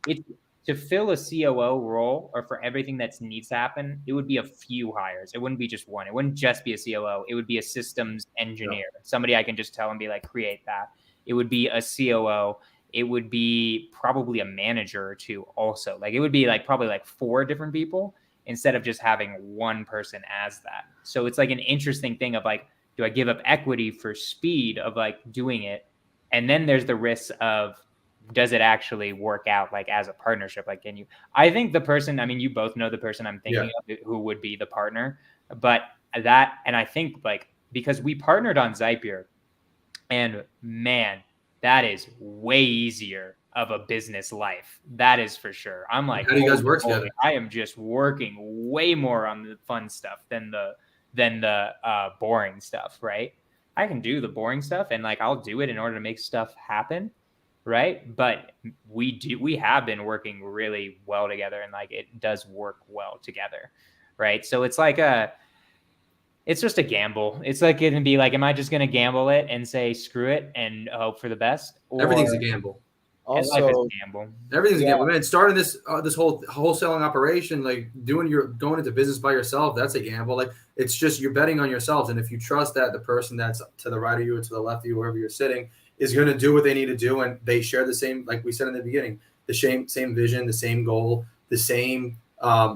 it's to fill a COO role, or for everything that needs to happen, it would be a few hires. It wouldn't be just one. It wouldn't just be a COO. It would be a systems engineer, somebody I can just tell and be like, create that. It would be a COO. It would be probably a manager or two also. Like, it would be like probably like 4 different people instead of just having one person as that. So it's like an interesting thing of like, do I give up equity for speed of like doing it? And then there's the risk of, does it actually work out like as a partnership? Like, I think the person, I mean, you both know the person I'm thinking of who would be the partner, but and I think, like, because we partnered on Zapier, And man, that is way easier of a business life. That is for sure. I'm like, How do you guys work holy, together? I am just working way more on the fun stuff than the boring stuff, right? I can do the boring stuff and like I'll do it in order to make stuff happen, right? But we have been working really well together, and like it does work well together, right? So it's like it's just a gamble. It's like it can be like, am I just going to gamble it and say screw it and hope for the best? Or Everything's a gamble. life is Also, a gamble. Everything's a Yeah. gamble, man. Starting this this whole wholesaling operation, like going into business by yourself, that's a gamble. Like it's just you're betting on yourselves, and if you trust that the person that's to the right of you or to the left of you, wherever you're sitting, is going to do what they need to do, and they share the same, like we said in the beginning, the same vision, the same goal, the same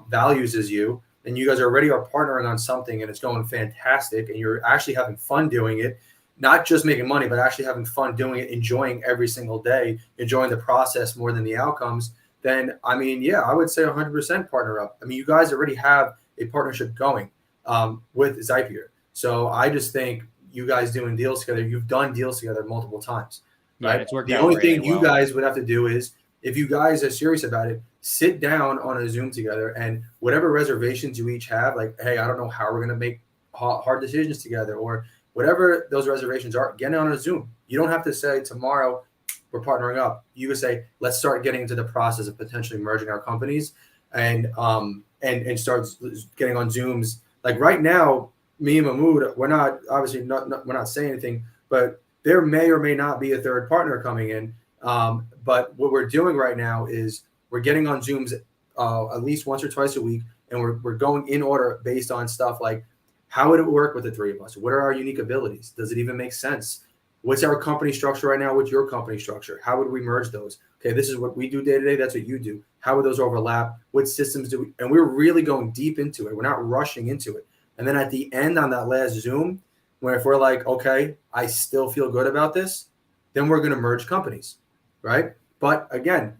values as you, and you guys already are partnering on something, and it's going fantastic, and you're actually having fun doing it. Not just making money, but actually having fun doing it, enjoying every single day, enjoying the process more than the outcomes, then, I mean, yeah, I would say 100% partner up. I mean, you guys already have a partnership going with Zapier. So I just think you guys doing deals together, you've done deals together multiple times, right? Yeah, it's worked The out only really thing you well. guys would have to do is, if you guys are serious about it, sit down on a Zoom together, and whatever reservations you each have, like, hey, I don't know how we're going to make hard decisions together, or whatever those reservations are, get on a Zoom. You don't have to say tomorrow we're partnering up. You can say, let's start getting into the process of potentially merging our companies, and start getting on Zooms. Like right now, me and Mahmoud, we're not obviously we're not saying anything, but there may or may not be a third partner coming in. But what we're doing right now is we're getting on Zooms at least once or twice a week, and we're going in order based on stuff like, how would it work with the three of us? What are our unique abilities? Does it even make sense? What's our company structure right now? What's your company structure? How would we merge those? Okay, this is what we do day to day. That's what you do. How would those overlap? What systems do we? And we're really going deep into it. We're not rushing into it. And then at the end on that last Zoom, where if we're like, okay, I still feel good about this, then we're going to merge companies, right? But again,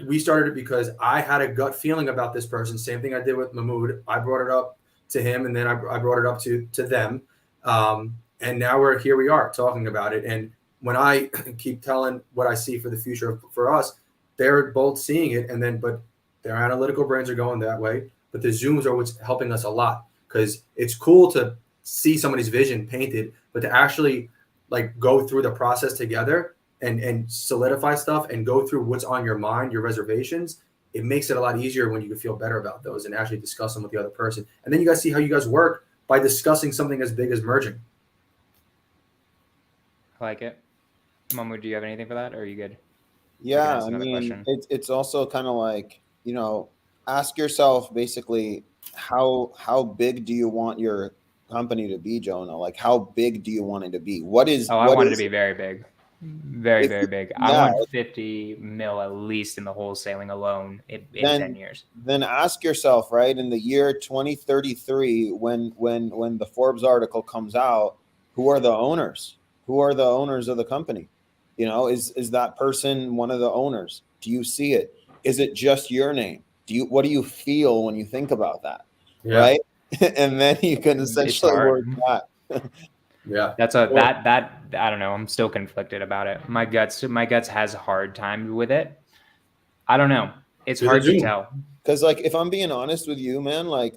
we started it because I had a gut feeling about this person. Same thing I did with Mahmoud. I brought it up to him, and then I brought it up to them, and now here we are talking about it. And when I keep telling what I see for the future for us, they're both seeing it, and then but their analytical brains are going that way. But the Zooms are what's helping us a lot, because it's cool to see somebody's vision painted, but to actually like go through the process together and solidify stuff and go through what's on your mind, your reservations. It makes it a lot easier when you can feel better about those and actually discuss them with the other person. And then you guys see how you guys work by discussing something as big as merging. I like it. Mahmoud, do you have anything for that, or are you good? yeah, I another mean, question. it's also kind of like, ask yourself basically how big do you want your company to be, Jonah? Like, how big do you want it to be? What is? I what want it to is be very big. Very, If very you- big. yeah, I want 50 mil at least in the wholesaling alone in 10 years. Then ask yourself, right, in the year 2033, when the Forbes article comes out, who are the owners? Who are the owners of the company? Is that person one of the owners? Do you see it? Is it just your name? What do you feel when you think about that? Yeah. Right? And then you can It's essentially work hard. that. Yeah. That I don't know. I'm still conflicted about it. My guts has a hard time with it. I don't know. It's Do the hard to Zoom. tell. Because, like, if I'm being honest with you, man, like,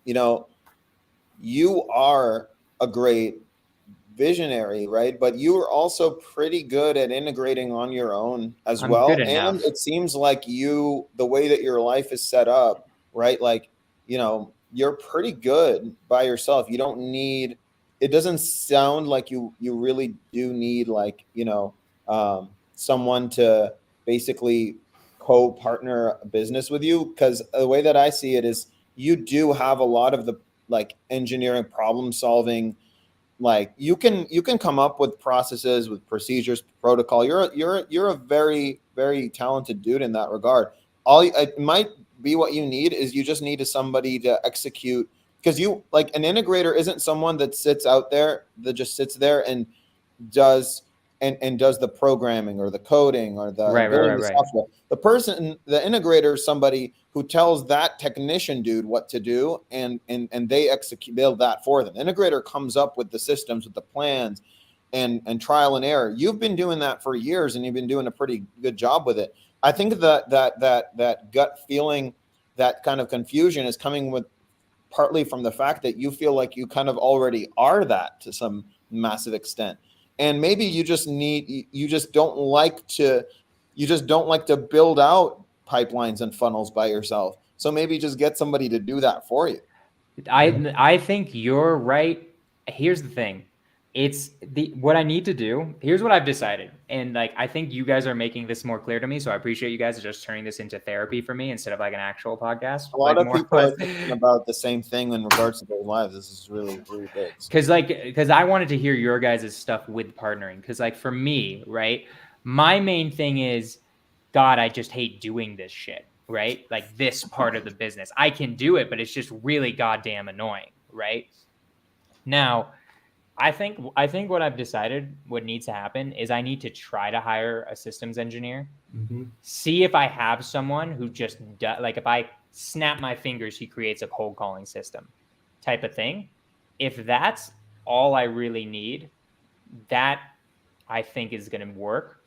you are a great visionary, right? But you are also pretty good at integrating on your own as I'm well. good And enough. it seems like the way that your life is set up, right? Like, you're pretty good by yourself. You don't need, it doesn't sound like you really do need, like, someone to basically co-partner a business with you. Because the way that I see it is, you do have a lot of the, like, engineering, problem solving. Like, you can come up with processes, with procedures, protocol. You're a very, very talented dude in that regard. It might be what you need is you just need somebody to execute, because like, an integrator isn't someone that sits out there, that just sits there and does the programming or the coding or the building the software. The integrator is somebody who tells that technician dude what to do, and they build that for them. The integrator comes up with the systems, with the plans, and trial and error. You've been doing that for years, and you've been doing a pretty good job with it. I think that gut feeling, that kind of confusion is coming with partly from the fact that you feel like you kind of already are that to some massive extent. And maybe you just don't like to build out pipelines and funnels by yourself. So maybe just get somebody to do that for you. I think you're right. Here's the thing. It's what I need to do. Here's what I've decided. And like, I think you guys are making this more clear to me. So I appreciate you guys just turning this into therapy for me instead of like an actual podcast. A lot like of people are thinking about the same thing in regards to their lives. This is really, really big. Because I wanted to hear your guys' stuff with partnering. Because like for me, right, my main thing is, God, I just hate doing this shit, right? Like this part of the business. I can do it, but it's just really goddamn annoying, right? Now, I think what I've decided what needs to happen is I need to try to hire a systems engineer, see if I have someone who just like if I snap my fingers, he creates a cold calling system type of thing. If that's all I really need, that I think is going to work.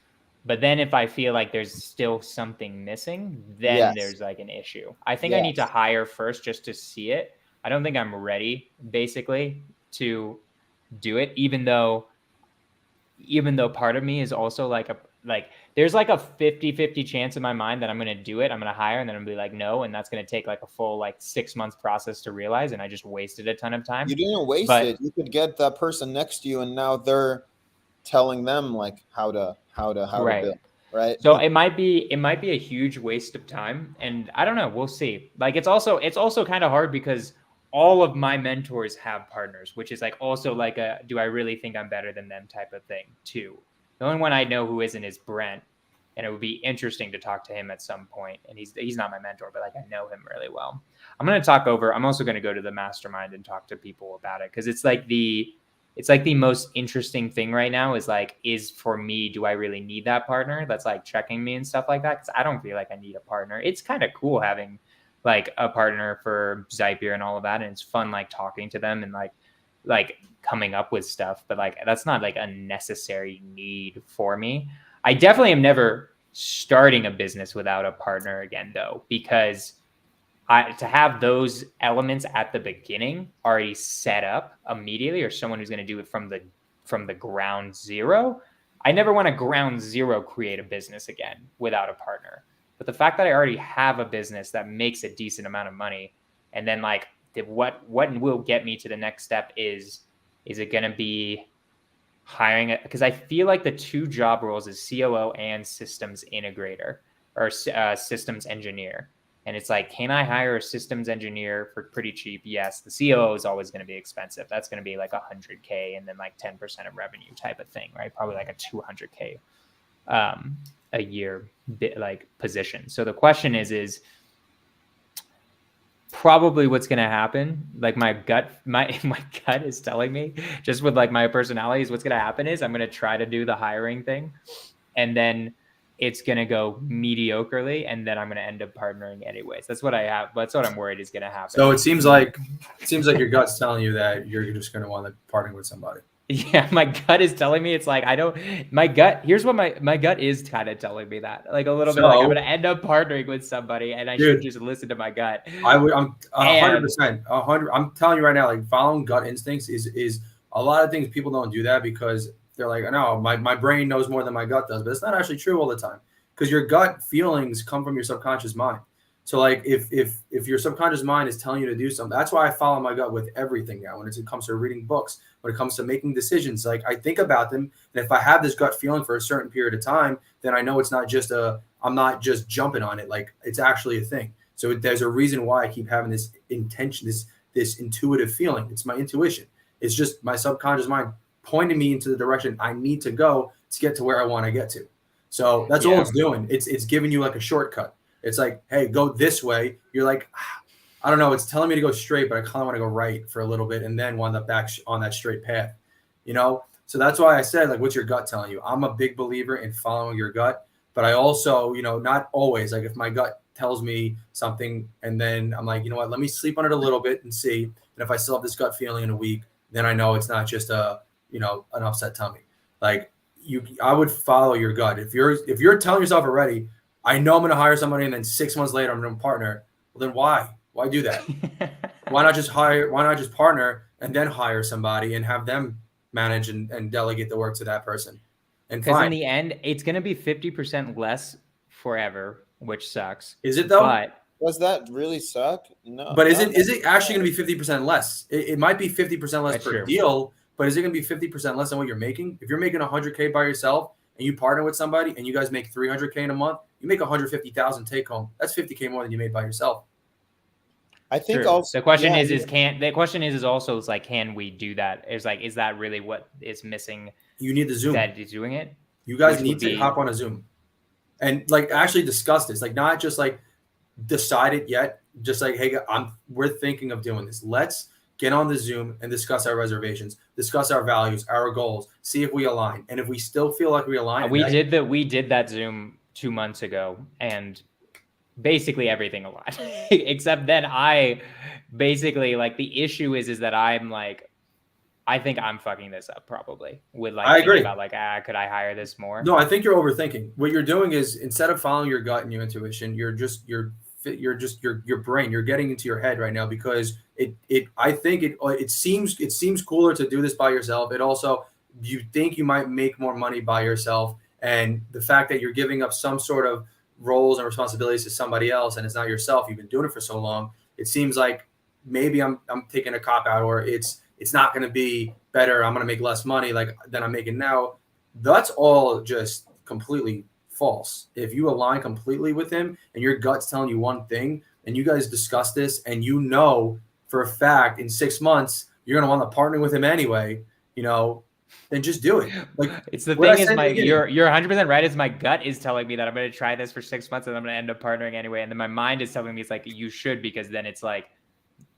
But then if I feel like there's still something missing, then there's like an issue. I think I need to hire first just to see it. I don't think I'm ready basically to do it, even though part of me is also like there's like a 50-50 chance in my mind that I'm going to do it. I'm going to hire and then I'm going to be like, no. And that's going to take like a full like 6 months process to realize. And I just wasted a ton of time. You didn't waste it. You could get that person next to you and now they're telling them like how to build, right? So it might be a huge waste of time. And I don't know, we'll see. Like it's also kind of hard because all of my mentors have partners, which is like also like a, do I really think I'm better than them type of thing too. The only one I know who isn't is Brent. And it would be interesting to talk to him at some point. And he's not my mentor, but like I know him really well. I'm also going to go to the mastermind and talk to people about it. Cause it's like the most interesting thing right now is for me, do I really need that partner that's like checking me and stuff like that? Cause I don't feel like I need a partner. It's kind of cool having like a partner for Zapier and all of that. And it's fun, like talking to them and like coming up with stuff, but like, that's not like a necessary need for me. I definitely am never starting a business without a partner again though, because to have those elements at the beginning already set up immediately, or someone who's going to do it from the ground zero. I never want to ground zero create a business again without a partner. But the fact that I already have a business that makes a decent amount of money, and then like what will get me to the next step is it going to be hiring it? Because I feel like the two job roles is COO and systems integrator or systems engineer. And it's like, can I hire a systems engineer for pretty cheap? Yes. The COO is always going to be expensive. That's going to be like $100K and then like 10% of revenue type of thing, right? Probably like a $200K a year like position. So the question is probably what's going to happen. Like my gut is telling me, just with like my personality, is what's going to happen is I'm going to try to do the hiring thing, and then it's going to go mediocrely, and then I'm going to end up partnering anyways. That's what I'm worried is going to happen. So it seems like your gut's telling you that you're just going to want to partner with somebody. Yeah, my gut is telling me here's what my gut is kind of telling me that, like a little bit like I'm going to end up partnering with somebody and I should just listen to my gut. I'm 100%. I'm telling you right now, like following gut instincts is a lot of things. People don't do that because they're like, no, my brain knows more than my gut does, but it's not actually true all the time, because your gut feelings come from your subconscious mind. So like if your subconscious mind is telling you to do something, that's why I follow my gut with everything now. When it comes to reading books, when it comes to making decisions, like I think about them. And if I have this gut feeling for a certain period of time, then I know it's not just I'm not just jumping on it. Like it's actually a thing. So there's a reason why I keep having this intention, this intuitive feeling. It's my intuition. It's just my subconscious mind pointing me into the direction I need to go to get to where I want to get to. So that's all it's doing. It's giving you like a shortcut. It's like, hey, go this way. You're like, I don't know. It's telling me to go straight, but I kind of want to go right for a little bit and then wind up back on that straight path, So that's why I said, like, what's your gut telling you? I'm a big believer in following your gut, but I also, not always. Like if my gut tells me something and then I'm like, you know what, let me sleep on it a little bit and see. And if I still have this gut feeling in a week, then I know it's not just an upset tummy. Like I would follow your gut. If you're telling yourself already, I know I'm going to hire somebody, and then 6 months later I'm going to partner. Well, then why do that? Why not just partner and then hire somebody and have them manage and delegate the work to that person? And Because in fine. the end, it's going to be 50% less forever, which sucks. Is it though? But Does that really suck? No. But is it actually going to be 50% less? It might be 50% less That's per true. deal, but is it going to be 50% less than what you're making? If you're making 100K by yourself and you partner with somebody and you guys make 300K in a month, you make 150,000 take home. That's 50K more than you made by yourself. I think True. also The question is also like, can we do that? Is that really what is missing? You need the Zoom. That is doing it. You guys need to hop on a Zoom and like actually discuss this. Like not just like decide it yet. Just like, hey, we're thinking of doing this. Let's get on the Zoom and discuss our reservations, discuss our values, our goals, see if we align. And if we still feel like we align, we did that Zoom 2 months ago, and basically everything aligned. Except then I basically like the issue is that I'm like, I think I'm fucking this up probably with like I agree about like, could I hire this more? No, I think you're overthinking. What you're doing is instead of following your gut and your intuition, you're just your brain. You're getting into your head right now because it seems cooler to do this by yourself. It also, you think you might make more money by yourself, and the fact that you're giving up some sort of roles and responsibilities to somebody else and it's not yourself. You've been doing it for so long. It seems like maybe I'm taking a cop out, or it's not going to be better. I'm going to make less money than I'm making now. That's all just completely false. If you align completely with him and your gut's telling you one thing and you guys discuss this and you know for a fact in 6 months you're going to want to partner with him anyway, then just do it. Like it's the thing is you're 100% right. Is my gut is telling me that I'm going to try this for 6 months and I'm going to end up partnering anyway. And then my mind is telling me it's like, you should, because then it's like,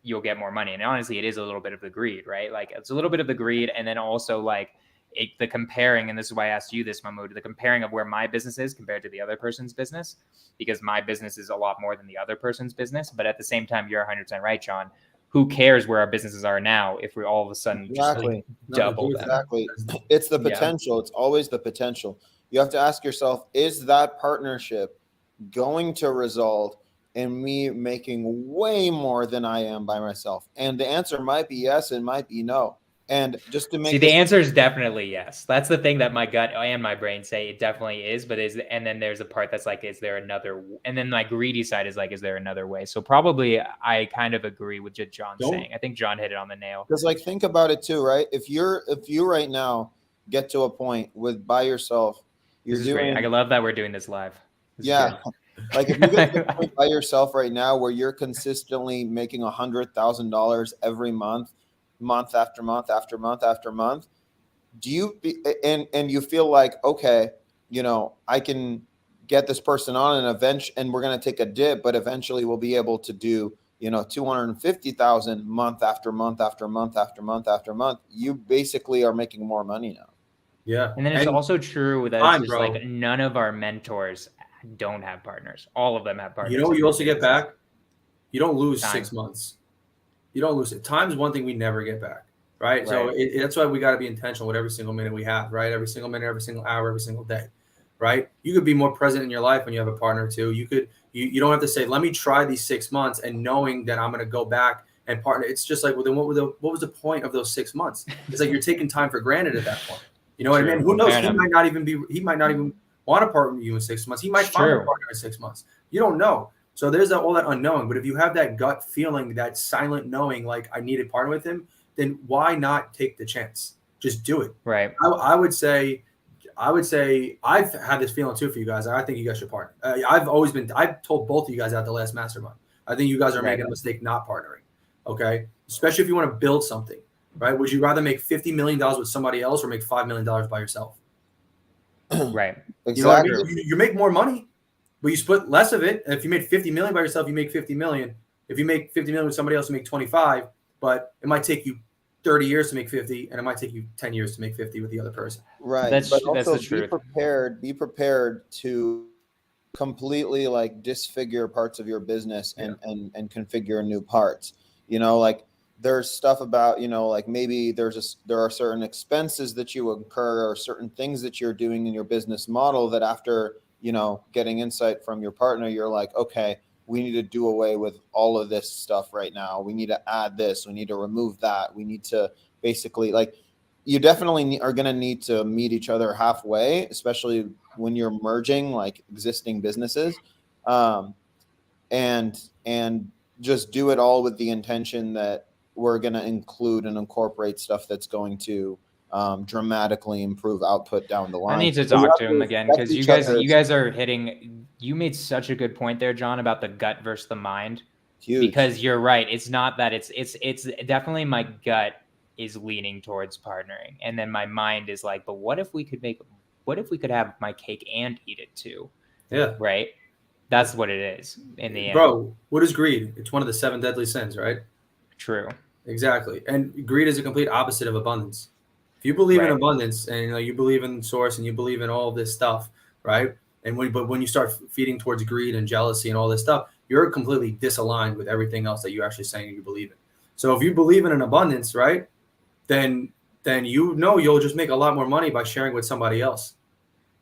you'll get more money. And honestly, it is a little bit of the greed, right? Like it's a little bit of the greed. And then also like the comparing, and this is why I asked you this, Mahmoud, the comparing of where my business is compared to the other person's business, because my business is a lot more than the other person's business. But at the same time, you're 100% right, John. Who cares where our businesses are now if we all of a sudden just like double them? Exactly. It's the potential. Yeah. It's always the potential. You have to ask yourself, is that partnership going to result in me making way more than I am by myself? And the answer might be yes, it might be no. And just to make the answer is definitely yes. That's the thing that my gut and my brain say it definitely is. But and then there's a part that's like, is there another? And then my greedy side is like, is there another way? So probably I kind of agree with what John's saying. I think John hit it on the nail. Because like, think about it too, right? If you right now get to a point with by yourself, you're doing. Great. I love that we're doing this live. Yeah. Like if you get to a point by yourself right now where you're consistently making $100,000 every month after month after month after month, and you feel like, okay, I can get this person on and we're going to take a dip, but eventually we'll be able to do, 250,000 month after month after month after month after month. You basically are making more money now. Yeah. And then it's also true that it's just like none of our mentors don't have partners. All of them have partners. You know what you also get back? You don't lose 6 months. You don't lose it. Time's one thing we never get back, right? So that's why we got to be intentional with every single minute we have, right? Every single minute, every single hour, every single day, right? You could be more present in your life when you have a partner too. You don't have to say, let me try these 6 months and knowing that I'm going to go back and partner. It's just like, well, then what was the point of those 6 months? It's like you're taking time for granted at that point. You know what I mean? Who knows? He might not even want to partner with you in 6 months. He might find a partner in 6 months. You don't know. So there's all that unknown. But if you have that gut feeling, that silent knowing, like I need to partner with him, then why not take the chance? Just do it. Right. I would say I've had this feeling too for you guys. I think you guys should partner. I've told both of you guys at the last mastermind. I think you guys are making a mistake not partnering. Okay. Especially if you want to build something, right? Would you rather make $50 million with somebody else or make $5 million by yourself? Right. Exactly. You know what I mean? You make more money, but you split less of it. And if you made 50 million by yourself, you make 50 million. If you make 50 million with somebody else, you make 25, but it might take you 30 years to make 50, and it might take you 10 years to make 50 with the other person. Right. That's the truth. Be prepared to completely like disfigure parts of your business and configure new parts. there's stuff about, like maybe there are certain expenses that you incur or certain things that you're doing in your business model that after, getting insight from your partner, you're like, okay, we need to do away with all of this stuff right now. We need to add this. We need to remove that. We need to basically, like, you definitely are going to need to meet each other halfway, especially when you're merging like existing businesses, and just do it all with the intention that we're going to include and incorporate stuff that's going to dramatically improve output down the line. I need to talk to him again, because you guys are hitting. You made such a good point there, John, about the gut versus the mind. Huge. Because you're right. It's not that it's definitely my gut is leaning towards partnering, and then my mind is like, but what if we could have my cake and eat it too? Yeah. Right. That's what it is in the end. Bro, what is greed? It's one of the 7 deadly sins, right? True. Exactly. And greed is a complete opposite of abundance. If you believe in abundance and you believe in source and you believe in all of this stuff, right? But when you start feeding towards greed and jealousy and all this stuff, you're completely disaligned with everything else that you're actually saying you believe in. So if you believe in an abundance, right, then you'll just make a lot more money by sharing with somebody else.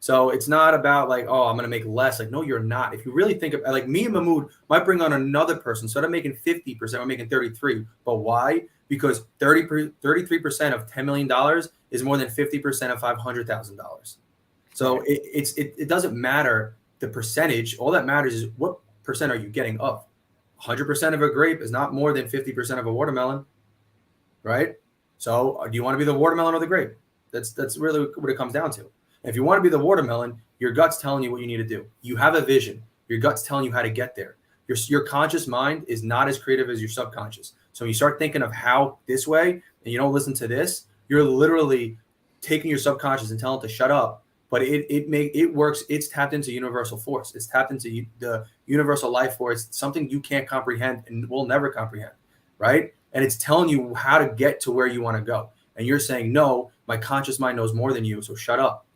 So it's not about like, oh, I'm going to make less. Like, no, you're not. If you really think of, like, me and Mahmoud might bring on another person. Instead of making 50%, we're making 33. But why? Because 33% of $10 million is more than 50% of $500,000. So it doesn't matter the percentage. All that matters is what percent are you getting of. 100% of a grape is not more than 50% of a watermelon, right? So do you want to be the watermelon or the grape? That's really what it comes down to. If you want to be the watermelon, your gut's telling you what you need to do. You have a vision. Your gut's telling you how to get there. Your conscious mind is not as creative as your subconscious. So when you start thinking of how this way and you don't listen to this, you're literally taking your subconscious and telling it to shut up. But it works. It's tapped into universal force. It's tapped into the universal life force, something you can't comprehend and will never comprehend, right? And it's telling you how to get to where you want to go. And you're saying, no, my conscious mind knows more than you, so shut up.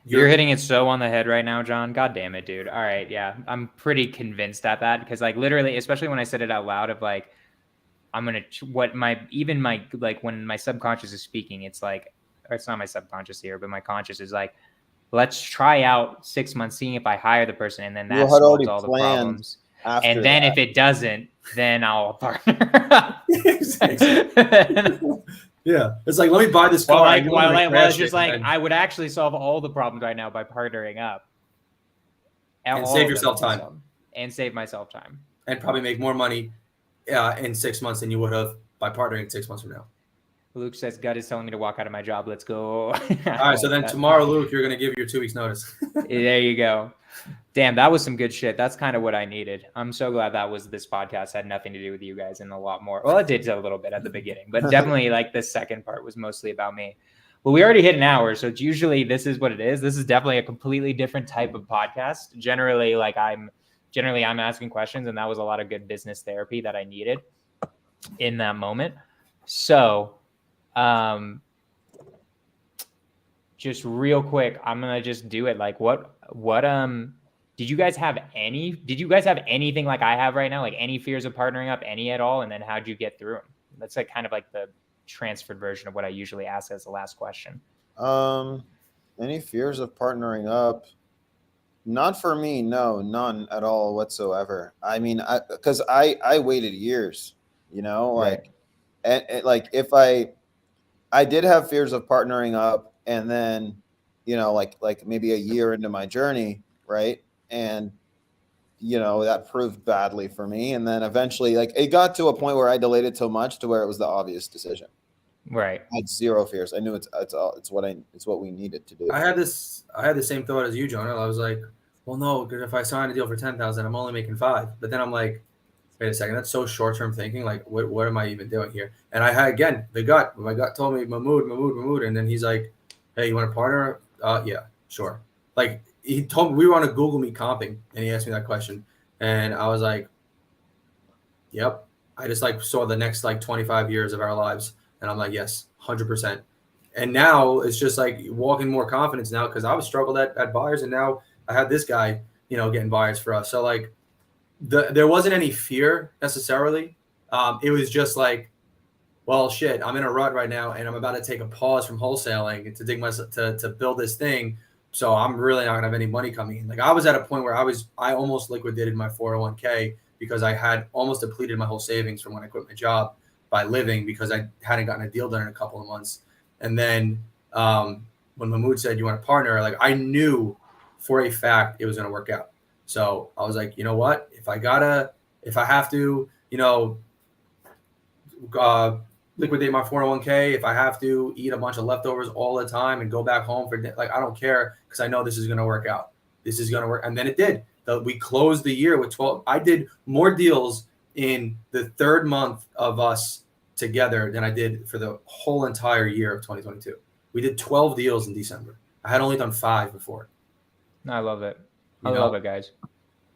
You're hitting it so on the head right now, John. God damn it, dude. All right, yeah. I'm pretty convinced at that, because like literally, especially when I said it out loud of like, I'm going to, when my subconscious is speaking, it's like, or it's not my subconscious here, but my conscious is like, let's try out 6 months, seeing if I hire the person, and then that solves all the problems. And then if it doesn't, then I'll partner. Yeah, it's like, let me buy this car. It's just like, I would actually solve all the problems right now by partnering up. And save yourself time. And save myself time. And probably make more money in 6 months than you would have by partnering 6 months from now. Luke says, gut is telling me to walk out of my job. Let's go. All right, so then tomorrow, Luke, you're going to give your 2 weeks notice. There you go. Damn, that was some good shit. That's kind of what I needed. I'm so glad this podcast had nothing to do with you guys and a lot more. Well, it did a little bit at the beginning, but definitely like the second part was mostly about me. Well, we already hit an hour, so it's usually this is what it is. This is definitely a completely different type of podcast. Generally, I'm asking questions, and that was a lot of good business therapy that I needed in that moment. So, just real quick, I'm gonna just do it. Like, what did you guys have anything like I have right now? Like any fears of partnering up, any at all? And then how'd you get through them? That's like kind of like the transferred version of what I usually ask as the last question. Any fears of partnering up? Not for me. No, none at all whatsoever. I mean, because I waited years, like, right. and like if I did have fears of partnering up, and then, like maybe a year into my journey, right? And, that proved badly for me. And then eventually, like, it got to a point where I delayed it so much to where it was the obvious decision. Right. I had zero fears. I knew it's what we needed to do. I had the same thought as you, Jonah. I was like, well, no, because if I sign a deal for 10,000, I'm only making 5. But then I'm like, wait a second, that's so short-term thinking. Like, what am I even doing here? And I had, again, my gut told me, Mahmoud. And then he's like, hey, you want to partner? Yeah, sure. Like, he told me we were on a Google Meet comping, and he asked me that question. And I was like, yep. I just like saw the next like 25 years of our lives. And I'm like, yes, 100%. And now it's just like walking more confidence now, because I was struggled at buyers, and now I had this guy, getting buyers for us. So like there wasn't any fear necessarily, it was just like, well, shit, I'm in a rut right now, and I'm about to take a pause from wholesaling to dig myself to build this thing. So I'm really not gonna have any money coming in. Like I was at a point where I almost liquidated my 401k because I had almost depleted my whole savings from when I quit my job by living because I hadn't gotten a deal done in a couple of months. And then when Mahmoud said you want a partner, like I knew for a fact it was gonna work out. So I was like, you know what? If I have to, liquidate my 401k, if I have to eat a bunch of leftovers all the time and go back home for like, I don't care because I know this is going to work out. This is going to work. And then it did. We closed the year with 12. I did more deals in the third month of us together than I did for the whole entire year of 2022. We did 12 deals in December. I had only done 5 before. I love it. I love it, guys.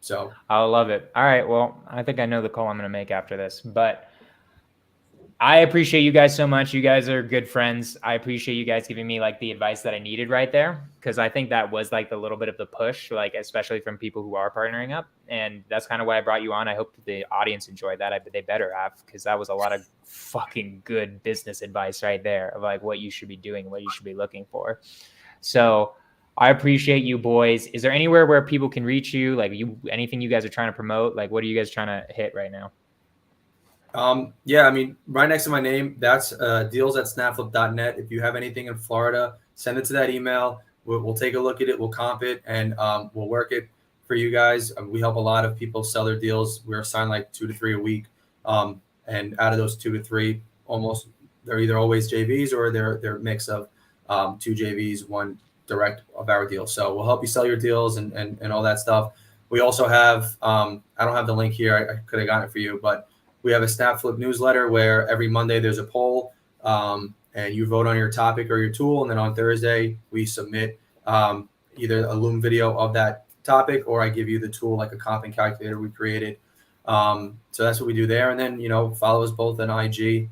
So I love it. All right. Well, I think I know the call I'm going to make after this, but I appreciate you guys so much. You guys are good friends. I appreciate you guys giving me like the advice that I needed right there. Cause I think that was like the little bit of the push, like, especially from people who are partnering up. And that's kind of why I brought you on. I hope the audience enjoyed that. They better have, cause that was a lot of fucking good business advice right there of like what you should be doing, what you should be looking for. So I appreciate you boys. Is there anywhere where people can reach you? Like anything you guys are trying to promote? Like, what are you guys trying to hit right now? Yeah, I mean, right next to my name, that's deals@snapflip.net. If you have anything in Florida, send it to that email. We'll take a look at it. We'll comp it and we'll work it for you guys. We help a lot of people sell their deals. We're assigned like 2 to 3 a week. And out of those 2 to 3, almost they're either always JVs or they're a mix of 2 JVs, 1 direct of our deals. So we'll help you sell your deals and all that stuff. We also have, I don't have the link here. I could have gotten it for you, but we have a SnapFlip newsletter where every Monday there's a poll and you vote on your topic or your tool. And then on Thursday, we submit either a Loom video of that topic or I give you the tool like a comping calculator we created. So that's what we do there. And then, follow us both on IG.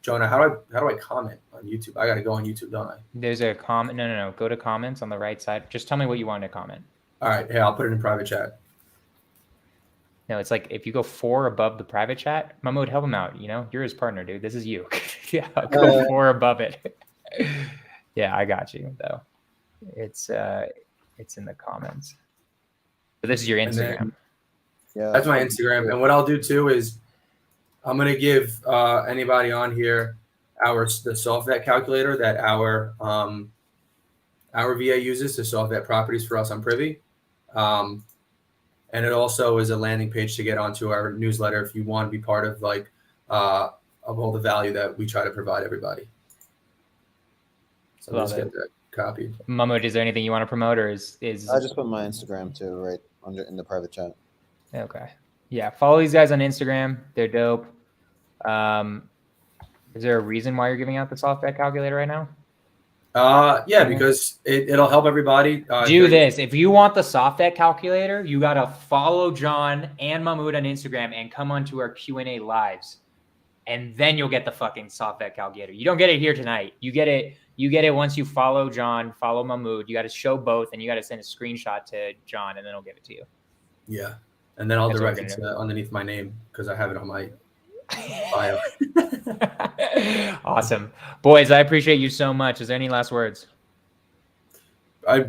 Jonah, how do I comment on YouTube? I got to go on YouTube, don't I? There's a comment. No. Go to comments on the right side. Just tell me what you want to comment. All right. Hey, I'll put it in private chat. No, it's like if you go 4 above the private chat, Mahmoud, help him out. You're his partner, dude. This is you. Yeah, go 4 above it. Yeah, I got you though. It's in the comments. But this is your Instagram. Yeah, that's my Instagram. And what I'll do too is I'm gonna give anybody on here the soft vet calculator that our VA uses to soft vet properties for us on Privy. And it also is a landing page to get onto our newsletter if you want to be part of of all the value that we try to provide everybody. So let's get that copied. Mahmoud, is there anything you want to promote or is I just put my Instagram too, right in the private chat. Okay. Yeah. Follow these guys on Instagram. They're dope. Is there a reason why you're giving out the soft vet calculator right now? Yeah, because it'll help everybody. Do this. If you want the soft vet calculator, you got to follow John and Mahmoud on Instagram and come onto our Q&A lives. And then you'll get the fucking soft vet calculator. You don't get it here tonight. You get it once you follow John, follow Mahmoud. You got to show both and you got to send a screenshot to John and then he'll give it to you. Yeah. And then I'll direct it to underneath my name because I have it on my bio. Awesome. Boys, I appreciate you so much. Is there any last words?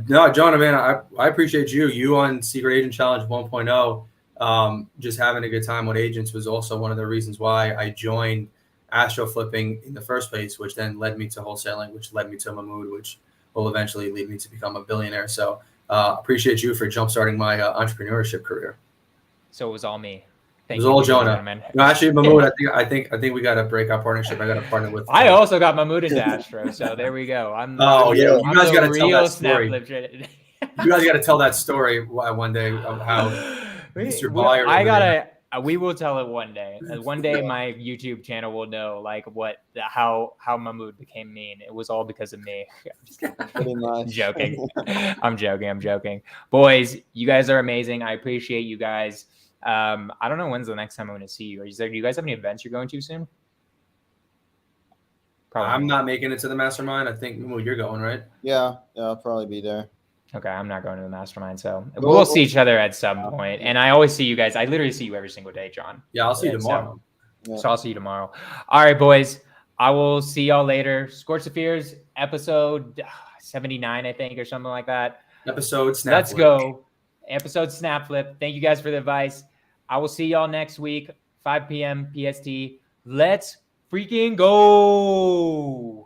No, John, man, I appreciate you. You on Secret Agent Challenge 1.0, just having a good time with agents was also one of the reasons why I joined Astro Flipping in the first place, which then led me to wholesaling, which led me to Mahmoud, which will eventually lead me to become a billionaire. So appreciate you for jumpstarting my entrepreneurship career. So it was all me. It was all Jonah. No, actually, Mahmoud, I think we got to break our partnership. I got to partner with. I also got Mahmoud into Astro, so there we go. You guys got to tell that story. You guys got to tell that story one day of how Mr. Buyer. We will tell it one day. One day, my YouTube channel will know how Mahmoud became mean. It was all because of me. I'm just kidding. Pretty much. Joking. I'm joking. Boys, you guys are amazing. I appreciate you guys. I don't know when's the next time I'm going to see you. Do you guys have any events you're going to soon? Probably. I'm not making it to the mastermind. I think you're going, right? Yeah, I'll probably be there. Okay, I'm not going to the mastermind, so we'll see each other at some point. And I always see you guys. I literally see you every single day, John. Yeah, I'll see you tomorrow. Yeah. So I'll see you tomorrow. All right, boys. I will see y'all later. Skorch the Fears, episode 79, I think, or something like that. Episode snap. Let's go. Episode snap flip. Thank you guys for the advice. I will see y'all next week, 5 p.m. PST. Let's freaking go.